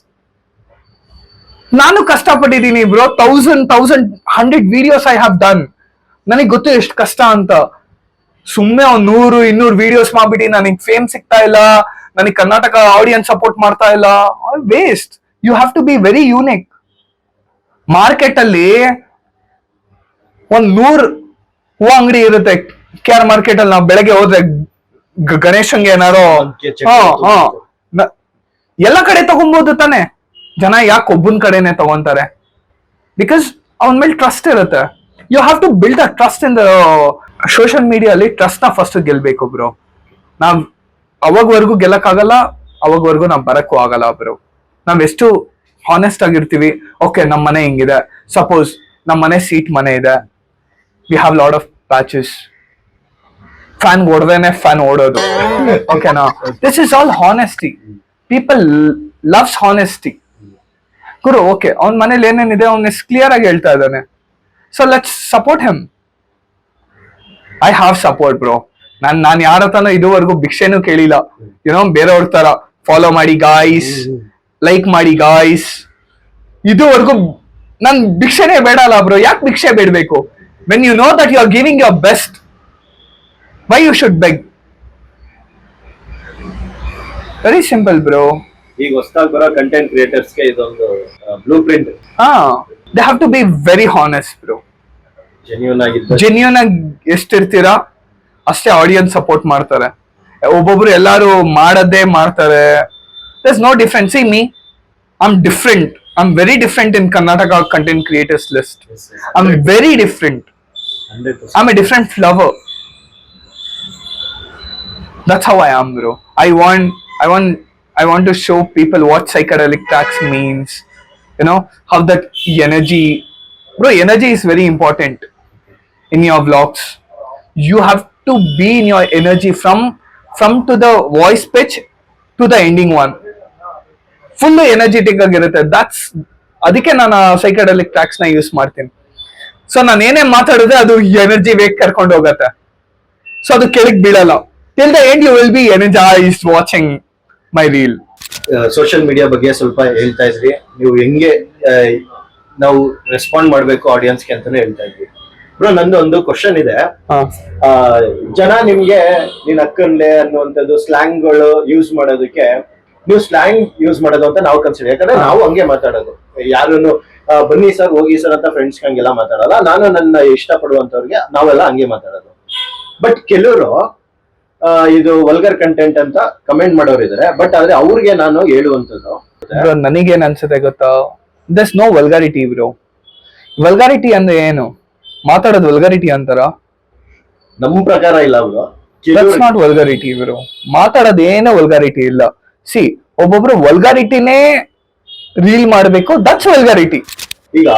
ನಾನು ಕಷ್ಟಪಟ್ಟಿದ್ದೀನಿ bro. 1,100 videos I have done. ನನಗೆ ಗೊತ್ತು ಎಷ್ಟು ಕಷ್ಟ ಅಂತ. ಸುಮ್ಮನೆ ಒಂದ್ 100-200 ವಿಡಿಯೋಸ್ ಮಾಡ್ಬಿಟ್ಟು ನನಗೆ ಫೇಮ್ ಸಿಗ್ತಾ ಇಲ್ಲ, ನನಗೆ ಕರ್ನಾಟಕ ಆಡಿಯನ್ಸ್ ಸಪೋರ್ಟ್ ಮಾಡ್ತಾ ಇಲ್ಲ, all waste. You have to be very unique. Market ಅಲ್ಲಿ 100 ಹೂವು ಅಂಗಡಿ ಇರುತ್ತೆ. KR ಮಾರ್ಕೆಟ್ ಅಲ್ಲಿ ನಾವು ಬೆಳಗ್ಗೆ ಹೋದ್ರೆ ಗಣೇಶನ್ಗೆ ಏನಾರೋ ಎಲ್ಲ ಕಡೆ ತಗೊಬಹುದು ತಾನೆ. ಜನ ಯಾಕೆ ಒಬ್ಬನ ಕಡೆನೆ ತಗೊಂತಾರೆ? ಬಿಕಾಸ್ ಅವನ ಮೇಲೆ ಟ್ರಸ್ಟ್ ಇರುತ್ತೆ. You have to build a trust in the social media ಅಲ್ಲಿ. ಟ್ರಸ್ಟ್ ನ ಫಸ್ಟ್ ಗೆಲ್ಬೇಕು ಬ್ರೋ. ನಾವ್ ಅವಾಗವರೆಗೂ ಗೆಲ್ಲಕ್ಕಾಗಲ್ಲ, ಅವಾಗವರೆಗೂ ನಾವ್ ಬರಕ್ಕೂ ಆಗಲ್ಲ ಬ್ರೋ. ನಾವ್ ಎಷ್ಟು ಹಾನೆಸ್ಟ್ ಆಗಿರ್ತೀವಿ. ಓಕೆ, ನಮ್ ಮನೆ ಹಿಂಗಿದೆ, ಸಪೋಸ್ ನಮ್ ಮನೆ ಸೀಟ್ ಮನೆ ಇದೆ, we have lot of patches. Fan ಹೊಡೆದೇನೆ ಫ್ಯಾನ್ ಓಡೋದು. ಓಕೆನಾ? This is all honesty. People loves honesty. ಗುರು, ಓಕೆ, ಅವ್ನ ಮನೇಲಿ ಏನೇನಿದೆ ಅವ್ನ ಕ್ಲಿಯರ್ ಆಗಿ ಹೇಳ್ತಾ ಇದ್ದಾನೆ. So let's support him. I have support bro. ನಾನ್ ಯಾರ ಹತ್ರನೂ ಇದುವರೆಗೂ ಭಿಕ್ಷೆನೂ ಕೇಳಿಲ್ಲ. ಏನೋ ಬೇರೆಯವ್ರ ತರ ಫಾಲೋ ಮಾಡಿ ಗಾಯ್ಸ್, ಲೈಕ್ ಮಾಡಿ ಗಾಯ್ಸ್. ಇದುವರೆಗೂ ನನ್ ಭಿಕ್ಷೆನೇ ಬೇಡಲ್ಲ ಬ್ರೋ. ಯಾಕೆ ಭಿಕ್ಷೆ ಬೇಡಬೇಕು? When you know that you are giving your best, why you should beg? Very simple bro. ಈಗ ಹೊಸದಾಗಿ ಬರೋ ಕಂಟೆಂಟ್ ಕ್ರಿಯೇಟರ್ಸ್ಗೆ ಇದೊಂದು blueprint. They have to be very honest bro. Genuine ಆಗಿ ಎಷ್ಟಿರ್ತೀರಾ ಅಷ್ಟೇ ಆಡಿಯನ್ಸ್ ಸಪೋರ್ಟ್ ಮಾಡ್ತಾರೆ. ಒಬ್ಬೊಬ್ರು ಎಲ್ಲಾರು ಮಾಡದೇ ಮಾಡ್ತಾರೆ. there's no difference. See me, I'm different. I'm very different in Karnataka content creators list. I'm very different. 100%. I'm a different flower. That's how I am, bro. I want to show people what psychedelic tracks means. You know, how that energy, bro, energy is very important in your vlogs. You have to be in your energy from to the voice pitch to the ending one. Full energetic ಆಗಿರುತ್ತೆ. ಅದಕ್ಕೆ ನಾನು ಸೈಕಡೆಲಿಕ್ tax ನ use ಮಾಡ್ತೀನಿ. So ನಾನು ಏನೇ ಮಾತಾಡಿದ್ರೆ ಅದು energy vague ಕರ್ಕೊಂಡು ಹೋಗತ್ತೆ. ಸೊ ಅದು ಕೆಳಗ್ ಬೀಳಲ್ಲ. Till the end you will be energized watching my reel. Social media ಬಗ್ಗೆ ಸ್ವಲ್ಪ ಹೇಳ್ತಾ ಇದ್ರಿ. ನೀವು ಹೆಂಗೆ ನಾವು ರೆಸ್ಪಾಂಡ್ ಮಾಡ್ಬೇಕು ಆಡಿಯನ್ಸ್ಗೆ ಅಂತಾನೆ ಹೇಳ್ತಾ ಇದ್ವಿ. ಬ್ರೋ, ನಂದು ಒಂದು ಕ್ವಶನ್ ಇದೆ. ಜನ ನಿಮ್ಗೆ ನೀನ್ ಅಕ್ಕನ್ಲೆ ಅನ್ನುವಂಥದ್ದು ಸ್ಲ್ಯಾಂಗ್ಗಳು ಯೂಸ್ ಮಾಡೋದಕ್ಕೆ, ನೀವು ಸ್ಲ್ಯಾಂಗ್ ಯೂಸ್ ಮಾಡೋದು ಅಂತ ನಾವು ಕನ್ಸಿಡರ್. ಯಾಕಂದ್ರೆ ನಾವು ಹಂಗೆ ಮಾತಾಡೋದು. ಯಾರನ್ನು ಬನ್ನಿ ಸರ್, ಹೋಗಿ ಸರ್ ಅಂತ ಫ್ರೆಂಡ್ಸ್ ಹಂಗೆಲ್ಲ ಮಾತಾಡಲ್ಲ. ನಾನು ನನ್ನ ಇಷ್ಟಪಡುವಂತವ್ರಿಗೆ ನಾವೆಲ್ಲ ಹಂಗೆ ಮಾತಾಡೋದು. ಬಟ್ ಕೆಲವರು ಇದು ವಲ್ಗರ್ ಕಂಟೆಂಟ್ ಅಂತ ಕಮೆಂಟ್ ಮಾಡೋರು ಇದಾರೆ. ಬಟ್ ಆದ್ರೆ ಅವ್ರಿಗೆ ನಾನು ಹೇಳುವಂಥದ್ದು, ನನಗೇನ್ ಅನ್ಸುತ್ತೆ ಗೊತ್ತಾ, ದಸ್ ನೋ ವಲ್ಗಾರಿಟಿ ಬ್ರೋ. ವಲ್ಗಾರಿಟಿ ಅಂದ್ರೆ ಏನು? ಮಾತಾಡೋದು ವಲ್ಗಾರಿಟಿ ಅಂತಾರ? ನಮ್ ಪ್ರಕಾರ ಇಲ್ಲ bro. That's not vulgarity bro. ಮಾತಾಡೋದು ಏನೋ ವಲ್ಗಾರಿಟಿ ಇಲ್ಲ. ಸಿ, ಒಬ್ಬೊಬ್ರು ವಲ್ಗಾರಿಟಿನೇ ರೀಲ್ ಮಾಡ್ಬೇಕು, ದಟ್ಸ್ ವಲ್ಗಾರಿಟಿ. ಈಗ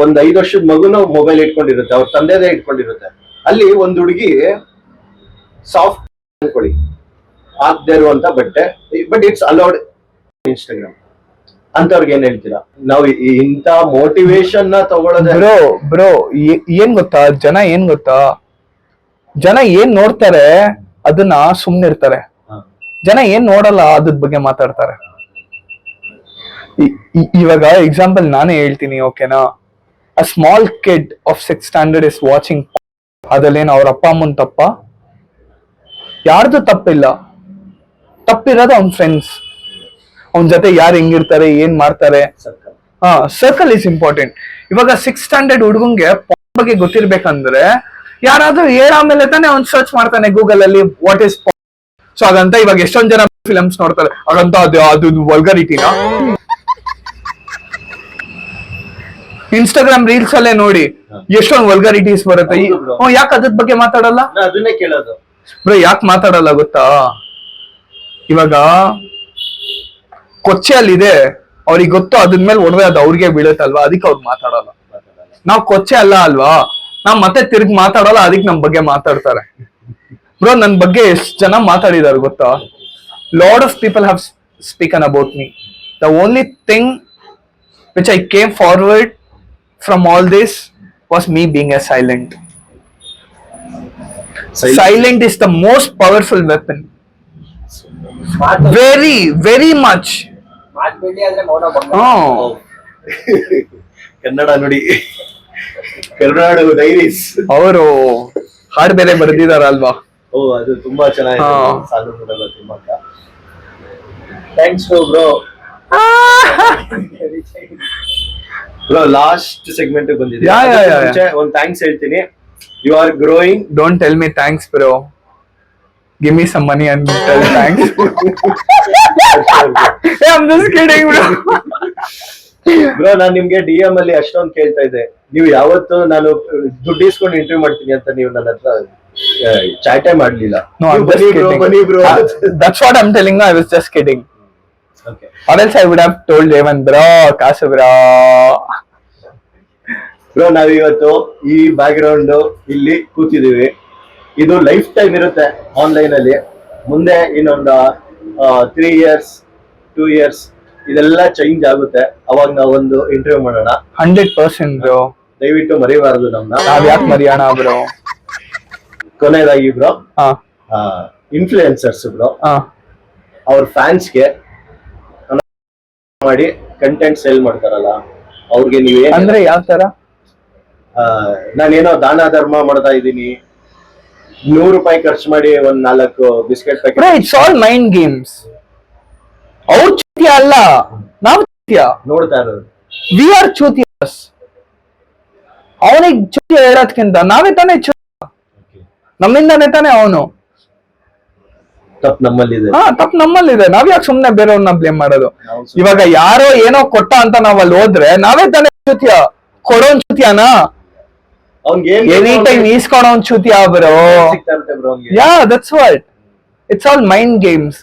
ಒಂದ್ 5 ವರ್ಷದ ಮಗುನು ಮೊಬೈಲ್ ಇಟ್ಕೊಂಡಿರುತ್ತೆ, ಅವ್ರ ತಂದೆದೇ ಇಟ್ಕೊಂಡಿರುತ್ತೆ. ಅಲ್ಲಿ ಒಂದ್ ಹುಡುಗಿ ಸಾಫ್ಟ್ ಅನ್ಕೊಳ್ಳಿ, ಹಾಕ್ದೇ ಇರುವಂತ ಬಟ್ಟೆ, ಬಟ್ ಇಟ್ಸ್ ಅಲೌಡ್ ಇನ್ಸ್ಟಾಗ್ರಾಮ್. ಅಂತವ್ರಿಗೆ ಏನ್ ಹೇಳ್ತೀರಾ? ನಾವು ಇಂತ ಮೋಟಿವೇಶನ್ ನ ತಗೊಳ್ಳೋದೇ ಬ್ರೋ. ಏನ್ ಗೊತ್ತಾ, ಜನ ಏನ್ ನೋಡ್ತಾರೆ ಅದನ್ನ ಸುಮ್ನಿರ್ತಾರೆ. ಜನ ಏನ್ ನೋಡಲ್ಲ ಅದ್ರ ಬಗ್ಗೆ ಮಾತಾಡ್ತಾರೆ. ಇವಾಗ ಎಕ್ಸಾಂಪಲ್ ನಾನೇ ಹೇಳ್ತೀನಿ, ಓಕೆನಾ? A small kid of 6th standard is watching. ಅದ್ರಲ್ಲೇನು ಅವ್ರ ಅಪ್ಪ ಅಮ್ಮನ್ ತಪ್ಪ? ಯಾರ್ದು ತಪ್ಪಿಲ್ಲ. ತಪ್ಪಿರೋದು ಅವ್ನ ಫ್ರೆಂಡ್ಸ್, ಅವನ ಜೊತೆ ಯಾರು ಹೆಂಗಿರ್ತಾರೆ, ಏನ್ ಮಾಡ್ತಾರೆ. Circle is important. ಇವಾಗ 6th ಸ್ಟ್ಯಾಂಡರ್ಡ್ ಹುಡುಗಂಗೆ ಬಗ್ಗೆ ಗೊತ್ತಿರ್ಬೇಕಂದ್ರೆ ಯಾರಾದ್ರೂ ಹೇಳಾಮೇಲೆ ತಾನೇ ಅವ್ನು ಸರ್ಚ್ ಮಾಡ್ತಾನೆ ಗೂಗಲ್ ಅಲ್ಲಿ ವಾಟ್ ಇಸ್. ಸೊ ಅದಂತ ಇವಾಗ ಎಷ್ಟೊಂದ್ ಜನ ಫಿಲಮ್ಸ್ ನೋಡ್ತಾರೆ, ಹಾಗಂತ ಅದು ವಲ್ಗರಿಟಿನ? ಇನ್ಸ್ಟಾಗ್ರಾಮ್ ರೀಲ್ಸ್ ಅಲ್ಲೇ ನೋಡಿ ಎಷ್ಟೊಂದು ವಲ್ಗಾರಿಟೀಸ್ ಬರುತ್ತೆ. ಹೌದು bro. ಯಾಕೆ ಅದ್ರ ಬಗ್ಗೆ ಮಾತಾಡಲ್ಲ ನಾನ್ ಅದನ್ನೇ ಕೇಳೋದು. ಬ್ರೋ? ಯಾಕೆ ಮಾತಾಡಲ್ಲ ಗೊತ್ತಾ? ಇವಾಗ ಕೊಚ್ಚೆಯಲ್ಲಿದೆ, ಅವ್ರಿಗೆ ಗೊತ್ತು ಅದ್ಮೇಲೆ ಒಡವೆ ಅದು ಅವ್ರಿಗೆ ಬೀಳುತ್ತಲ್ವಾ, ಅದಕ್ಕೆ ಅವ್ರು ಮಾತಾಡಲ್ಲ. ನಾವ್ ಕೊಚ್ಚೆ ಅಲ್ಲ ಅಲ್ವಾ, ನಾವ್ ಮತ್ತೆ ತಿರ್ಗಿ ಮಾತಾಡಲ್ಲ, ಅದಕ್ಕೆ ನಮ್ ಬಗ್ಗೆ ಮಾತಾಡ್ತಾರೆ. ಬ್ರೋ ನನ್ ಬಗ್ಗೆ ಎಷ್ಟ್ ಜನ ಮಾತಾಡಿದಾರೆ ಗೊತ್ತಾ? Lot of people have spoken about me. The only thing which I came forward from all this was me being a silent. Silent is the most powerful weapon. Very, very much. ಮಾತ್ ಬೆಳ್ಳಿ ಆದ್ರೆ ಮೌನ ಭಂಗ. Oh, Kannada ನುಡಿ, Karnadu diaries. ಅವರು ಹಾಡ್ ಬೇರೆ ಬರೆದಿದಾರಲ್ವಾ? ಓ ಅದು ತುಂಬಾ ಚೆನ್ನಾಗಿದೆ. ಹಾ. ಸಾಲು ನೋಡಲ್ಲ ತುಂಬಾ. Thanks bro. Bro last segment ಬಂದಿದೆ. Yeah, yeah, yeah, ಮುಂಚೆ ಒಂದ್ ಥ್ಯಾಂಕ್ಸ್ ಹೇಳ್ತೀನಿ. You are growing. Don't tell me thanks, bro. Give me some money and tell thanks. Hey, I'm just kidding, bro. Bro ನಾನ್ ನಿಮ್ಗೆ DM ಅಲ್ಲಿ ಅಷ್ಟೊಂದು ಕೇಳ್ತಾ ಇದ್ದೆ, ನೀವು ಯಾವತ್ತು ನಾನು ದುಡ್ಡು ಇಸ್ಕೊಂಡು ಇಂಟರ್ವ್ಯೂ ಮಾಡ್ತೀನಿ ಅಂತ ನೀವು ನನ್ನ ಹತ್ರ ಚಾಟೇ ಮಾಡ್ಲಿಲ್ಲ. No, I'm just kidding. ಬನ್ನಿ bro. That's what I'm telling you. I was just kidding. Okay. Or else I would have told Evan, bro, kasu bro. Bro ನಾವಿವತ್ತು ಈ ಬ್ಯಾಕ್ ಗ್ರೌಂಡ್ ಇಲ್ಲಿ ಕೂತಿದೀವಿ. ಇದು ಲೈಫ್ ಟೈಮ್ ಇರುತ್ತೆ ಆನ್ಲೈನ್ ಅಲ್ಲಿ. ಮುಂದೆ ಇನ್ನೊಂದು 3 years 2 years ಇದೆಲ್ಲ ಚೇಂಜ್ ಆಗುತ್ತೆ. ಅವಾಗ ನಾವೊಂದು ಇಂಟರ್ವ್ಯೂ ಮಾಡೋಣ. 100%, bro. ದಯವಿಟ್ಟು ಮರಿಬಾರದು ನಮ್ನ. ನಾವ್ ಯಾಕೆ ಮರಿಯೋಣ ಬ್ರೋ? ಕೊನೆಯದಾಗಿ ಬ್ರೋ, ಹಾ ಇನ್ಫ್ಲೂಯೆನ್ಸರ್ಸ್ ಬ್ರೋ ಹಾ ಅವ್ರ ಫ್ಯಾನ್ಸ್ಗೆ ಮಾಡಿ ಕಂಟೆಂಟ್ ಸೇಲ್ ಮಾಡ್ತಾರಲ್ಲ, ಅವ್ರಿಗೆ ನೀವೇ ಅಂದ್ರೆ ಯಾವ ತರ? ನಾನೇನೋ ದಾನ ಧರ್ಮ ಮಾಡ್ತಾ ಇದ್ದೀನಿ, 100 ರೂಪಾಯಿ ಖರ್ಚು ಮಾಡಿ ಒಂದ್ 4 biscuit bro, packet it's all mind games. ಅವ್ರು ಚೂತಿಯ ಅಲ್ಲ, ನಾವು ಚೂತಿಯ. ನೋಡ್ತಾ ಇರೋದು. ವಿ ಆರ್ ಚೂತಿಯಸ್. ಅವನಿಗೆ ಚೂತಿಯ ಹೇಳೋದ್ಕಿಂತ ನಾವೇ ತಾನೇ ನಮ್ಮಿಂದಾನೇ ತಾನೇ ಅವನು. ತಪ್ಪು ನಮ್ಮಲ್ಲಿದೆ. ತಪ್ಪು ನಮ್ಮಲ್ಲಿದೆ. ನಾವ್ ಯಾಕೆ ಸುಮ್ನೆ ಬೇರೆಯವ್ರನ್ನ ಬ್ಲೇಮ್ ಮಾಡೋದು? ನಾವು ಇವಾಗ ಯಾರೋ ಏನೋ ಕೊಟ್ಟ ಅಂತ ನಾವ್ ಅಲ್ಲಿ ಹೋದ್ರೆ ನಾವೇ ತಾನೇ ಚೂತಿಯ. ಕೊಡೋನ್ ಚೂತಿಯಾನಾ? ಅವ್ನ್ಗೆ ಎನಿ ಟೈಮ್ ಈಸ್ಕೊಳೋನ್ ಚೂತಿಯ ಬ್ರೋ. ಸಿಗ್ತಾ ಇರುತ್ತೆ ಬ್ರೋ ಅವ್ನ್ಗೆ. Yeah, that's what. It's all mind games.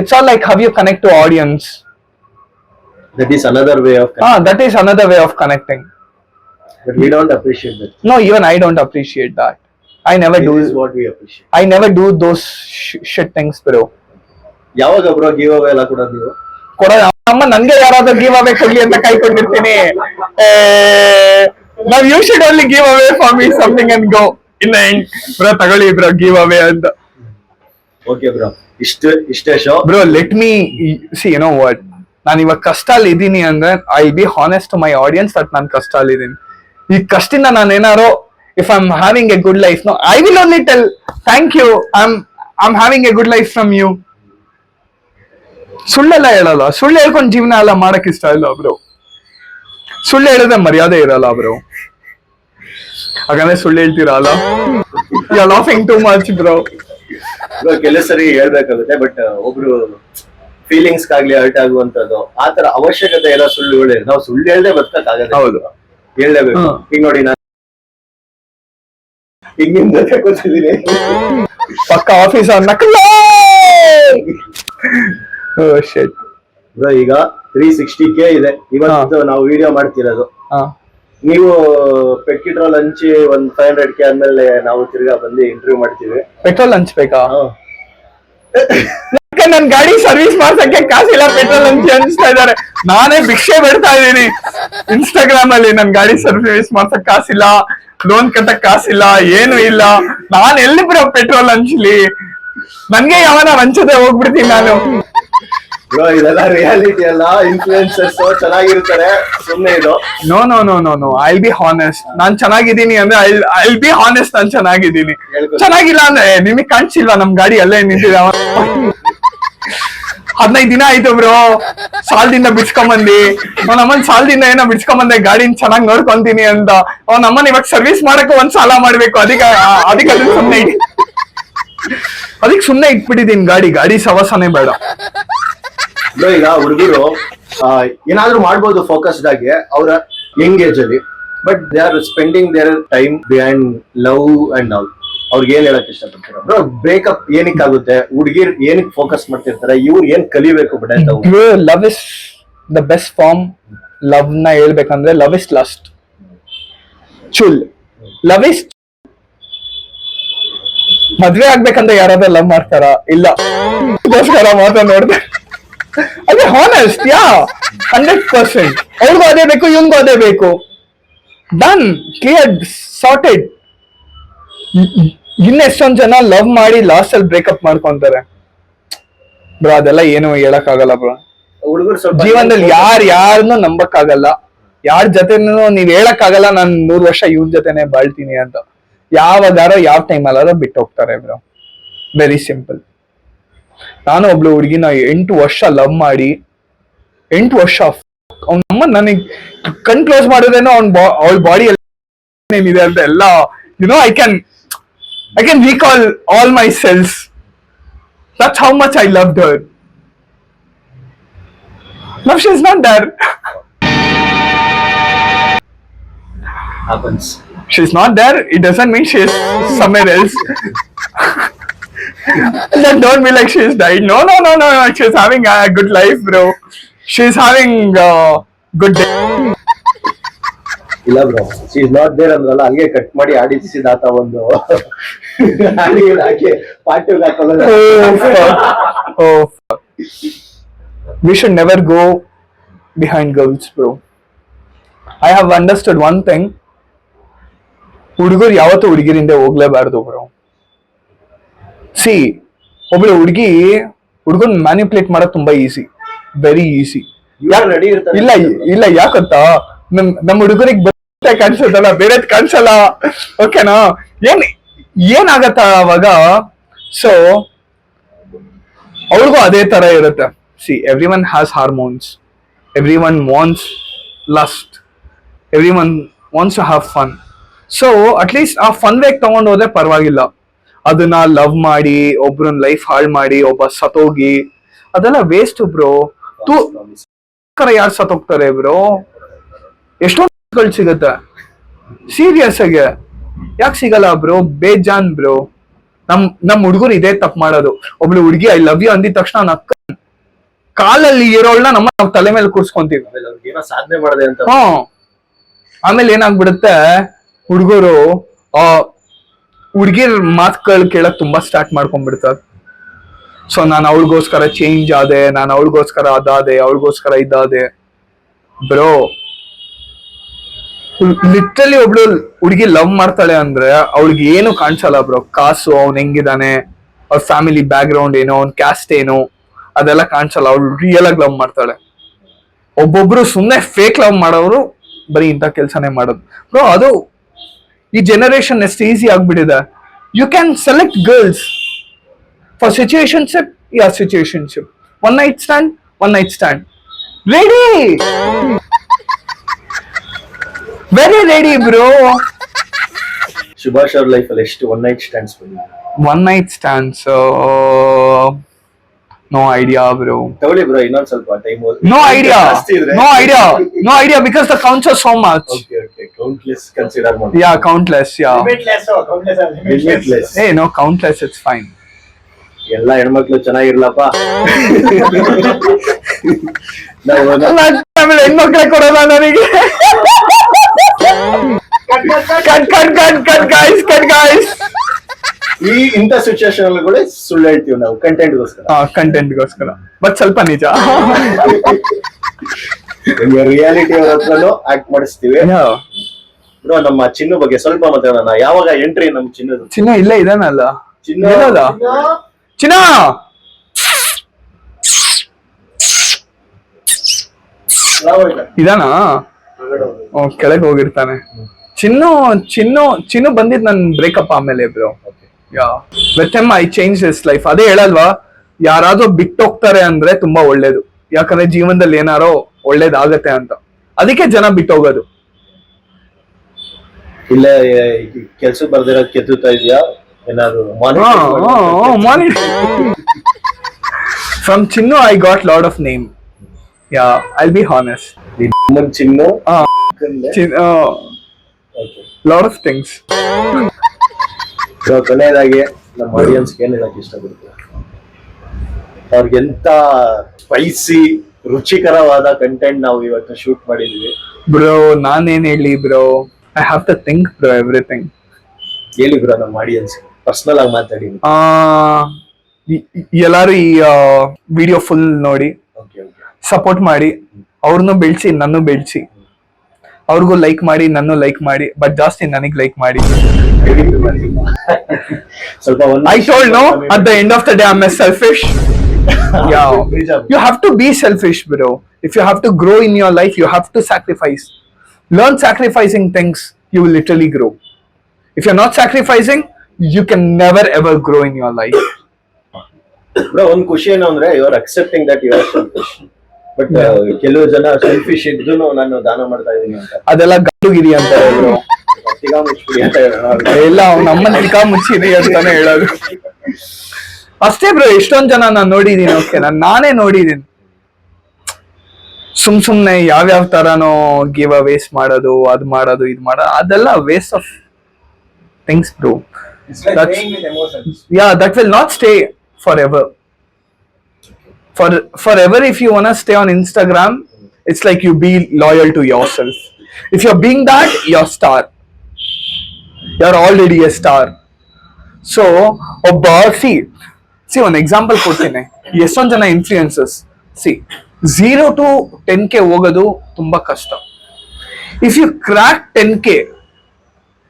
It's all like how you connect to audience. That is another way of connecting. That is another way of connecting. But we don't appreciate that. No, even I don't appreciate that. I never This is do. what we appreciate. I never do those shit things, bro. ಯಾವಾಗ bro give away ಎಲ್ಲ ಕೊಡೋದು ನೀವು? ಕೊಡೋ ಅಮ್ಮ ನನ್ಗೆ ಯಾರಾದ್ರೂ give away ಕೊಡ್ಲಿ ಅಂತ ಕೈ ಕೊಟ್ಟಿರ್ತೀನಿ. Now you should only give away for me something and go. In the end, bro, ತಗೊಳ್ಳಿ bro, give away ಅಂತ. Okay ಬ್ರೋ, ಇಷ್ಟೇ show. Bro, let me see, you know what? ನಾನು ಇವಾಗ ಕಷ್ಟ ಅಲ್ಲಿ ಇದ್ದೀನಿ ಅಂದ್ರೆ I be honest to my audience that ನಾನು ಕಷ್ಟ ಅಲ್ಲಿ ಇದ್ದೀನಿ. ಈ ಕಷ್ಟದಿಂದ ನಾನು ಏನಾರೋ if I am having a good life, no I will only tell thank you, I am having a good life from you. ಸುಳ್ಳೆಲ್ಲ ಹೇಳಲ್ಲ. ಸುಳ್ಳು ಹೇಳ್ಕೊಂಡು ಜೀವನ ಎಲ್ಲ ಮಾಡಕ್ ಇಷ್ಟ ಇಲ್ಲ ಬ್ರೋ. ಸುಳ್ಳು ಹೇಳಿದ್ರೆ ಮರ್ಯಾದೆ ಇರಲ್ಲ ಬ್ರೋ. ಹಾಗಂದ್ರೆ ಸುಳ್ಳು ಹೇಳ್ತೀರಲ್ಲ. You are laughing too much bro. ಕೆಲವು ಸರಿ ಹೇಳ್ಬೇಕಾಗುತ್ತೆ, ಬಟ್ ಒಬ್ರು ಫೀಲಿಂಗ್ಸ್ ಆಗ್ಲಿ ಹರ್ಟ್ ಆಗುವಂತದ್ದು ಆತರ ಅವಶ್ಯಕತೆ ಇರೋ ಸುಳ್ಳುಗಳು ನಾವು ಸುಳ್ಳು ಹೇಳ್ದೆ ಬದುಕಕ್ ಆಗಲ್ಲ. ಹೌದು, ಹೇಳ್ಲೇಬೇಕು. ಈಗ ನೋಡಿ ನಾನು ಈಗ ನಿಮ್ ಜೊತೆ ಕೂತಿದ್ದೀನಿ, ಪಕ್ಕ ಆಫೀಸ್ ನಕಲ. ಬ್ರೋ ಈಗ 360K ಇದೆ ಇವತ್ತು ನಾವು ವಿಡಿಯೋ ಮಾಡ್ತಿರೋದು. ನೀವು ಪೆಟ್ರೋಲ್ ಹಂಚಿ ಒಂದ್ 500K ಆದ್ಮೇಲೆ ನಾವು ತಿರ್ಗಾ ಬಂದು ಇಂಟರ್ವ್ಯೂ ಮಾಡ್ತೀವಿ. ಪೆಟ್ರೋಲ್ ಹಂಚ್ಬೇಕಾ? ನನ್ ಗಾಡಿ ಸರ್ವಿಸ್ ಮಾಡ್ಸಕ್ಕೆ ಕಾಸಿಲ್ಲ, ಪೆಟ್ರೋಲ್ ಹಂಚಿ ಹಂಚ್ತಾ ಇದಾರೆ. ನಾನೇ ಭಿಕ್ಷೆ ಬಿಡ್ತಾ ಇದೀನಿ ಇನ್ಸ್ಟಾಗ್ರಾಮ್ ಅಲ್ಲಿ. ನನ್ ಗಾಡಿ ಸರ್ವಿಸ್ ಮಾಡ್ಸಕ್ ಕಾಸಿಲ್ಲ, ಲೋನ್ ಕಟ್ಟಕ್ ಕಾಸಿಲ್ಲ, ಏನು ಇಲ್ಲ. ನಾನ್ ಎಲ್ಲಿ ಬ್ರೋ ಪೆಟ್ರೋಲ್ ಹಂಚ್ಲಿ? ನನ್ಗೆ ಯಾವನ ಹಂಚದೆ ಹೋಗ್ಬಿಡ್ತೀನಿ ನಾನು. ಬ್ರೋ ಇದೆಲ್ಲ ರಿಯಾಲಿಟಿ ಅಲ್ಲ. ಇನ್ಫ್ಲುಯೆನ್ಸರ್ಸ್ ಚೆನ್ನಾಗಿರ್ತಾರೆ, ಸುಮ್ನೆ ಇದು. No no no no no, I be honest. ನಾನ್ ಚೆನ್ನಾಗಿದ್ದೀನಿ ಅಂದ್ರೆ ಐ ಬಿ ಹಾನೆಸ್ಟ್, ನಾನ್ ಚೆನ್ನಾಗಿದ್ದೀನಿ. ಚೆನ್ನಾಗಿಲ್ಲ ಅಂದ್ರೆ ನಿಮಗ್ ಕಾಣಿಸಿಲ್ವಾ ನಮ್ ಗಾಡಿ ಅಲ್ಲೇ ನಿಂತಿದಾವ? 15 ದಿನ ಆಯ್ತು ಬ್ರೋ ಸಾಲದಿಂದ ಬಿಡ್ಸ್ಕೊಂಬಂದಿ. ನಮ್ಮನ್ ಸಾಲದಿಂದ ಏನೋ ಬಿಡ್ಸ್ಕೊಂಬಂದೆ, ಗಾಡಿನ ಚೆನ್ನಾಗಿ ನೋಡ್ಕೊಂತೀನಿ ಅಂತ. ನಮ್ಮನ್ ಇವಾಗ ಸರ್ವಿಸ್ ಮಾಡಕ್ಕೆ ಒಂದ್ ಸಾಲ ಮಾಡ್ಬೇಕು. ಅದಕ್ಕೆ ಸುಮ್ನೆ ಇಟ್ಬಿಟ್ಟಿದೀನಿ ಗಾಡಿ ಸವಸನೆ ಬೇಡ. ಈಗ ಹುಡುಗರು ಏನಾದ್ರೂ ಮಾಡ್ಬೋದು ಫೋಕಸ್ಡ್ ಆಗಿ ಅವ್ರ ಯಂಗ್ ಏಜ್ ಅಲ್ಲಿ. But they are spending there time behind love and all. ಅವ್ರಿಗೆ ಏನ್ ಹೇಳಕ್ ಇಷ್ಟಪಡ್ತೀರಾ ಬ್ರೋ? ಬ್ರೇಕಪ್ ಏನಕ್ಕೆ ಆಗುತ್ತೆ, ಹುಡುಗಿರ್ ಏನಕ್ಕೆ ಫೋಕಸ್ ಮಾಡ್ತಿರ್ತಾರೆ, ಇವ್ರು ಏನ್ ಕಲಿಬೇಕು ಬಿಡ ಅಂತ? Love is the best form. Love ನ ಹೇಳ್ಬೇಕಂದ್ರೆ ಲವ್ ಇಸ್ ಲಸ್ಟ್, ಚುಲ್. ಲವ್ ಇಸ್ ಮದ್ವೆ ಆಗ್ಬೇಕಂದ್ರೆ ಯಾರಾದ್ರೂ ಲವ್ ಮಾಡ್ತಾರ? ಇಲ್ಲ. ಗೋಸ್ಕರ ಮಾತ್ರ ನೋಡ್ದೆ. ಅದೇ ಹಾನೆಸ್ಟ್, ಯಾ 100%. ಅವ್ರಿಗೂ ಅದೇ ಬೇಕು, ಇವ್ನಿಗೂ ಅದೇ ಬೇಕು. Done, clear, sorted. ಇನ್ನೆಷ್ಟೊಂದ್ ಜನ ಲವ್ ಮಾಡಿ ಲಾಸ್ಟ್ ಅಲ್ಲಿ ಬ್ರೇಕಪ್ ಮಾಡ್ಕೊಂತಾರೆ ಬ್ರೋ. ಅದೆಲ್ಲ ಏನು ಹೇಳಕ್ ಆಗಲ್ಲ ಬ್ರೋ. ಹುಡುಗರು ಸ್ವಲ್ಪ ಜೀವನದಲ್ಲಿ ಯಾರನ್ನೂ ನಂಬಕ್ ಆಗಲ್ಲ, ಯಾರ ಜೊತೆನೂ ನೀವ್ ಹೇಳಕ್ ಆಗಲ್ಲ ನಾನ್ 100 ವರ್ಷ ಇವ್ರ ಜೊತೆನೆ ಬಾಳ್ತೀನಿ ಅಂತ. ಯಾವಾಗಾರೋ ಯಾವ ಟೈಮ್ ಅಲ್ಲಾರೋ ಬಿಟ್ಟು ಹೋಗ್ತಾರೆ ಬ್ರೋ. Very simple. ನಾನು ಒಬ್ಳು ಹುಡುಗಿನ 8 ವರ್ಷ ಲವ್ ಮಾಡಿ 8 ವರ್ಷ ಅವ್ನಮ್ಮ ನನಗ್ ಕಣ್ ಕ್ಲೋಸ್ ಮಾಡಿದ್ರೇನೋ ಅವಳ ಬಾಡಿ ಏನಿದೆ ಅಂತ ಎಲ್ಲ I can recall all my cells. That's how much I loved her. Now she's not there. happens. She's not there. It doesn't mean she's somewhere else. Then don't be like she's died. No. She's having a good life, bro. She's having a good day. ಇಲ್ಲ bro, she is not there ಅಂದ್ರಲ್ಲ, ಹಂಗೆ cut ಮಾಡಿ ಆಡಿಸಿದಾತ ಒಂದು ಹಾಕಿ ಪಾರ್ಟಿಗೆ ಹಾಕೋಲ್ಲ. Oh, fuck. We should never go behind girls, bro. I have understood one thing. ಹುಡುಗರು ಯಾವತ್ತೂ ಹುಡುಗಿರಿಂದ ಹೋಗ್ಲೇಬಾರ್ದು bro. C, ಒಬ್ಳು ಹುಡುಗನ್ ಮ್ಯಾನಿಪುಲೇಟ್ ಮಾಡೋದು ತುಂಬಾ ಈಸಿ, ವೆರಿ ಈಸಿ. ರೆಡಿ ಇರ್ತಾರೆ. ಇಲ್ಲ ಯಾಕಂತ ನಮ್ ಹುಡುಗರಿಗೆ ಬರುತ್ತೆ ಕಾಣಿಸುತ್ತಲ್ಲ, ಬೇರೆದ್ ಕಾಣಿಸಲ್ಲ. ಓಕೆನಾ? ಏನಾಗತ್ತ ಅವಾಗ? ಸೊ ಅವ್ರಿಗೂ ಅದೇ ತರ ಇರುತ್ತೆ. See, everyone has hormones, everyone wants lust, everyone wants to have fun. So at least ಆ ಫನ್ ವೇಗ್ ತಗೊಂಡ್ ಹೋದ್ರೆ ಪರವಾಗಿಲ್ಲ. ಅದನ್ನ ಲವ್ ಮಾಡಿ ಒಬ್ರನ್ ಲೈಫ್ ಹಾಳು ಮಾಡಿ ಒಬ್ಬ ಸತ್ತೋಗಿ ಅದೆಲ್ಲ ವೇಸ್ಟ್ ಬ್ರೋ. ಯಾರು ಸತ್ತೋಗ್ತಾರೆ ಬ್ರೋ? ಎಷ್ಟೊಂದು ಸಿಗುತ್ತೆ ಸೀರಿಯಸ್ ಆಗಿ. ಯಾಕೆ ಸಿಗಲ್ಲ ಬ್ರೋ? ಬೇಜಾನ್ ಬ್ರೋ. ನಮ್ ಹುಡುಗರು ಇದೇ ತಪ್ಪು ಮಾಡೋದು. ಒಬ್ಳು ಹುಡುಗಿ ಐ ಲವ್ ಯು ಅಂದಿದ ತಕ್ಷಣ ಕಾಲಲ್ಲಿ ಇರೋಳ್ನ ನಾವು ತಲೆ ಮೇಲೆ ಕೂರ್ಸ್ಕೊಂತೀವಿ. ಏನೋ ಸಾಧನೆ ಮಾಡದೆ ಅಂತ. ಆಮೇಲೆ ಏನಾಗ್ಬಿಡುತ್ತೆ, ಹುಡುಗರು ಹುಡುಗಿರ್ ಮಾತುಗಳು ಕೇಳಕ್ ತುಂಬಾ ಸ್ಟಾರ್ಟ್ ಮಾಡ್ಕೊಂಡ್ಬಿಡ್ತಾರೆ. ಸೊ ನಾನು ಅವಳಿಗೋಸ್ಕರ ಚೇಂಜ್ ಆದೆ, ನಾನು ಅವಳಿಗೋಸ್ಕರ ಅದಾದೆ, ಅವಳಿಗೋಸ್ಕರ ಇದಾದೆ. ಬ್ರೋ, ಲಿಟ್ರಲಿ ಒಬ್ಳು ಹುಡುಗಿ ಲವ್ ಮಾಡ್ತಾಳೆ ಅಂದ್ರೆ ಅವಳಿಗೆ ಏನು ಕಾಣಿಸಲ್ಲ ಬ್ರೋ. ಕಾಸು, ಅವ್ನ್ ಹೆಂಗಿದಾನೆ, ಅವ್ರ ಫ್ಯಾಮಿಲಿ ಬ್ಯಾಕ್ ಗ್ರೌಂಡ್ ಏನು, ಅವ್ನ್ ಕ್ಯಾಸ್ಟ್ ಏನು, ಅದೆಲ್ಲ ಕಾಣಿಸಲ್ಲ. ಅವಳು ರಿಯಲ್ ಆಗಿ ಲವ್ ಮಾಡ್ತಾಳೆ. ಒಬ್ಬೊಬ್ರು ಸುಮ್ಮನೆ ಫೇಕ್ ಲವ್ ಮಾಡೋರು ಬರೀ ಇಂಥ ಕೆಲ್ಸನೇ ಮಾಡೋದು ಬ್ರೋ. ಅದು ಈ ಜನರೇಷನ್ ಎಷ್ಟು ಈಸಿ ಆಗ್ಬಿಟ್ಟಿದೆ. You can select girls for situationship. Situationship. One night stand. Ready, very ready bro. Subhash ಅವ್ರ ಲೈಫ್ ಅಲ್ಲಿ ಎಷ್ಟು ಒನ್ ನೈಟ್ ಸ್ಟ್ಯಾಂಡ್ಸ್ ಬಂದಿದೆ? One night stands no idea bro. ತಗೊಳ್ಳಿ ಬ್ರೋ, ಇನ್ನೊಂದ್ ಸ್ವಲ್ಪ time. No idea because the counts are so much. Okay, countless consider ಮಾಡಿ. Yeah, countless, yeah. Limitless. Hey, no, countless, it's fine. ಎಲ್ಲ ಹೆಣ್ಮಕ್ಳು ಚೆನ್ನಾಗಿರ್ಲಪ್ಪ. ಆಮೇಲೆ ಹೆಣ್ಮಕ್ಳೆ ಕೊಡೋಲ್ಲ ನನಗೆ. Cut guys. ಈ ಇಂಥ ಸಿಚುಯೇಷನ್ ಅಲ್ಲಿ ಸುಳ್ಳು ಹೇಳ್ತೀವಿ ನಾವು ಕಂಟೆಂಟ್ಗೋಸ್ಕರ. ಬಟ್ ಸ್ವಲ್ಪ ನಿಜ. ರಿಯಾಲಿಟಿ ಅವ್ರ ಹತ್ರನೂ ಆಕ್ಟ್ ಮಾಡಿಸ್ತೀವಿ. ಬ್ರೋ, ನಮ್ಮ ಚಿನ್ನು ಬಗ್ಗೆ ಸ್ವಲ್ಪ ಮಾತಾಡೋಣ. ಯಾವಾಗ ಎಂಟ್ರಿ ನಮ್ ಚಿನ್ನ ಇಲ್ಲೇ ಇದಾನಲ್ಲ? ಚಿನ್ನ ಇದಾನ? ಕೆಳಗೆ ಹೋಗಿರ್ತಾನೆ. ಚಿನ್ನು ಬಂದಿದ್ ನನ್ ಬ್ರೇಕಪ್ ಆಮೇಲೆ bro. With him I change his life. ಅದೇ ಹೇಳಲ್ವಾ, ಯಾರಾದ್ರೂ ಬಿಟ್ಟೋಗ್ತಾರೆ ಅಂದ್ರೆ ತುಂಬಾ ಒಳ್ಳೇದು. ಯಾಕಂದ್ರೆ ಜೀವನದಲ್ಲಿ ಏನಾರೋ ಒಳ್ಳೇದಾಗತ್ತೆ ಅಂತ. ಅದಕ್ಕೆ ಜನ ಬಿಟ್ಟೋಗೋದು. ಇಲ್ಲ ಕೆಲ್ಸಕ್ಕೆ ಬರ್ದಿರೋದ್ ಕೆತ್ತುತ್ತಾ ಇದೆಯಾ ಏನಾದ್ರು? From Chinnu I got lot of name. Yeah, I'll be honest. Chinnu lot of things. So ಕೊನೆಯದಾಗಿ ನಮ್ಮ ಆಡಿಯನ್ಸ್ ಏನ್ ಹೇಳಕ್ ಇಷ್ಟಪಡ್ತೀವಿ? ಅವ್ರಿಗೆಂತ ಸ್ಪೈಸಿ ರುಚಿಕರವಾದ ಕಂಟೆಂಟ್ ನಾವು ಇವತ್ತು ಶೂಟ್ ಮಾಡಿದೀವಿ. ಬ್ರೋ ನಾನೇನ್ ಹೇಳಿ bro, I have to think bro everything. ಹೇಳಿ ಬ್ರೋ ನಮ್ಮ ಆಡಿಯನ್ಸ್ ಪರ್ಸನಲ್ ಆಗಿ ಮಾತಾಡಿ. ಎಲ್ಲಾರು ಈ ವಿಡಿಯೋ ಫುಲ್ ನೋಡಿ ಸಪೋರ್ಟ್ ಮಾಡಿ, ಅವ್ರನ್ನೂ ಬೆಳೆಸಿ ನನ್ನೂ ಬೆಳೆಸಿ, ಅವ್ರಿಗೂ ಲೈಕ್ ಮಾಡಿ ನನ್ನೂ ಲೈಕ್ ಮಾಡಿ, ಬಟ್ ಜಾಸ್ತಿ ನನಗ್ ಲೈಕ್ ಮಾಡಿ. ಸ್ವಲ್ಪ I told no, at the end of the day I'm a selfish. Yeah, you have to be selfish bro. If you have to grow in your life, you have to sacrifice. Learn sacrificing things, you will literally grow. If you're not sacrificing, you can never ever grow in your life. Bro ಒಂದ್ ಖುಷಿ ಏನು ಅಂದ್ರೆ you are accepting that you are selfish. But ಕೆಲವು ಜನ selfish ಇದ್ದು ನಾನು ದಾನ ಮಾಡ್ತಾ ಇದೀನಿ ಅಂತ, ಅದೆಲ್ಲ ಗಂಡುಗಿರಿ ಅಂತ ಬ್ರೋ. ತಿಗಾ ಮುಚ್ಬಿಡಿ ಅಂತ ಹೇಳೋಣ. ಇಲ್ಲ ನಮ್ಮ ತಿಕಾ ಮುಚ್ಚಿರಿ ಅಂತಾನೆ ಹೇಳೋದು ಅಷ್ಟೇ ಬ್ರೋ. ಎಷ್ಟೊಂದ್ ಜನ ನಾನು ನೋಡಿದೀನಿ, ಓಕೆ ನಾನೇ ನೋಡಿದೀನಿ ಸುಮ್ನೆ ಯಾವ್ಯಾವ ತರನೋ ಗಿವ್ ಅವೇಸ್ ಮಾಡೋದು, ಅದ್ ಮಾಡೋದು, ಇದ್ ಮಾಡೋದು, ಅದೆಲ್ಲ waste of things bro. It's like playing with emotions. Yeah, that will not stay forever. Forever, if you wanna stay on Instagram, it's like you be loyal to yourself. If you're being that, you're star. You're already a star. So, see one example ಕೊಡ್ತೀನಿ. ಎಷ್ಟೊಂದ್ ಜನ influencers see 0 to 10K ಹೋಗೋದು ತುಂಬಾ ಕಷ್ಟ. If you crack 10K,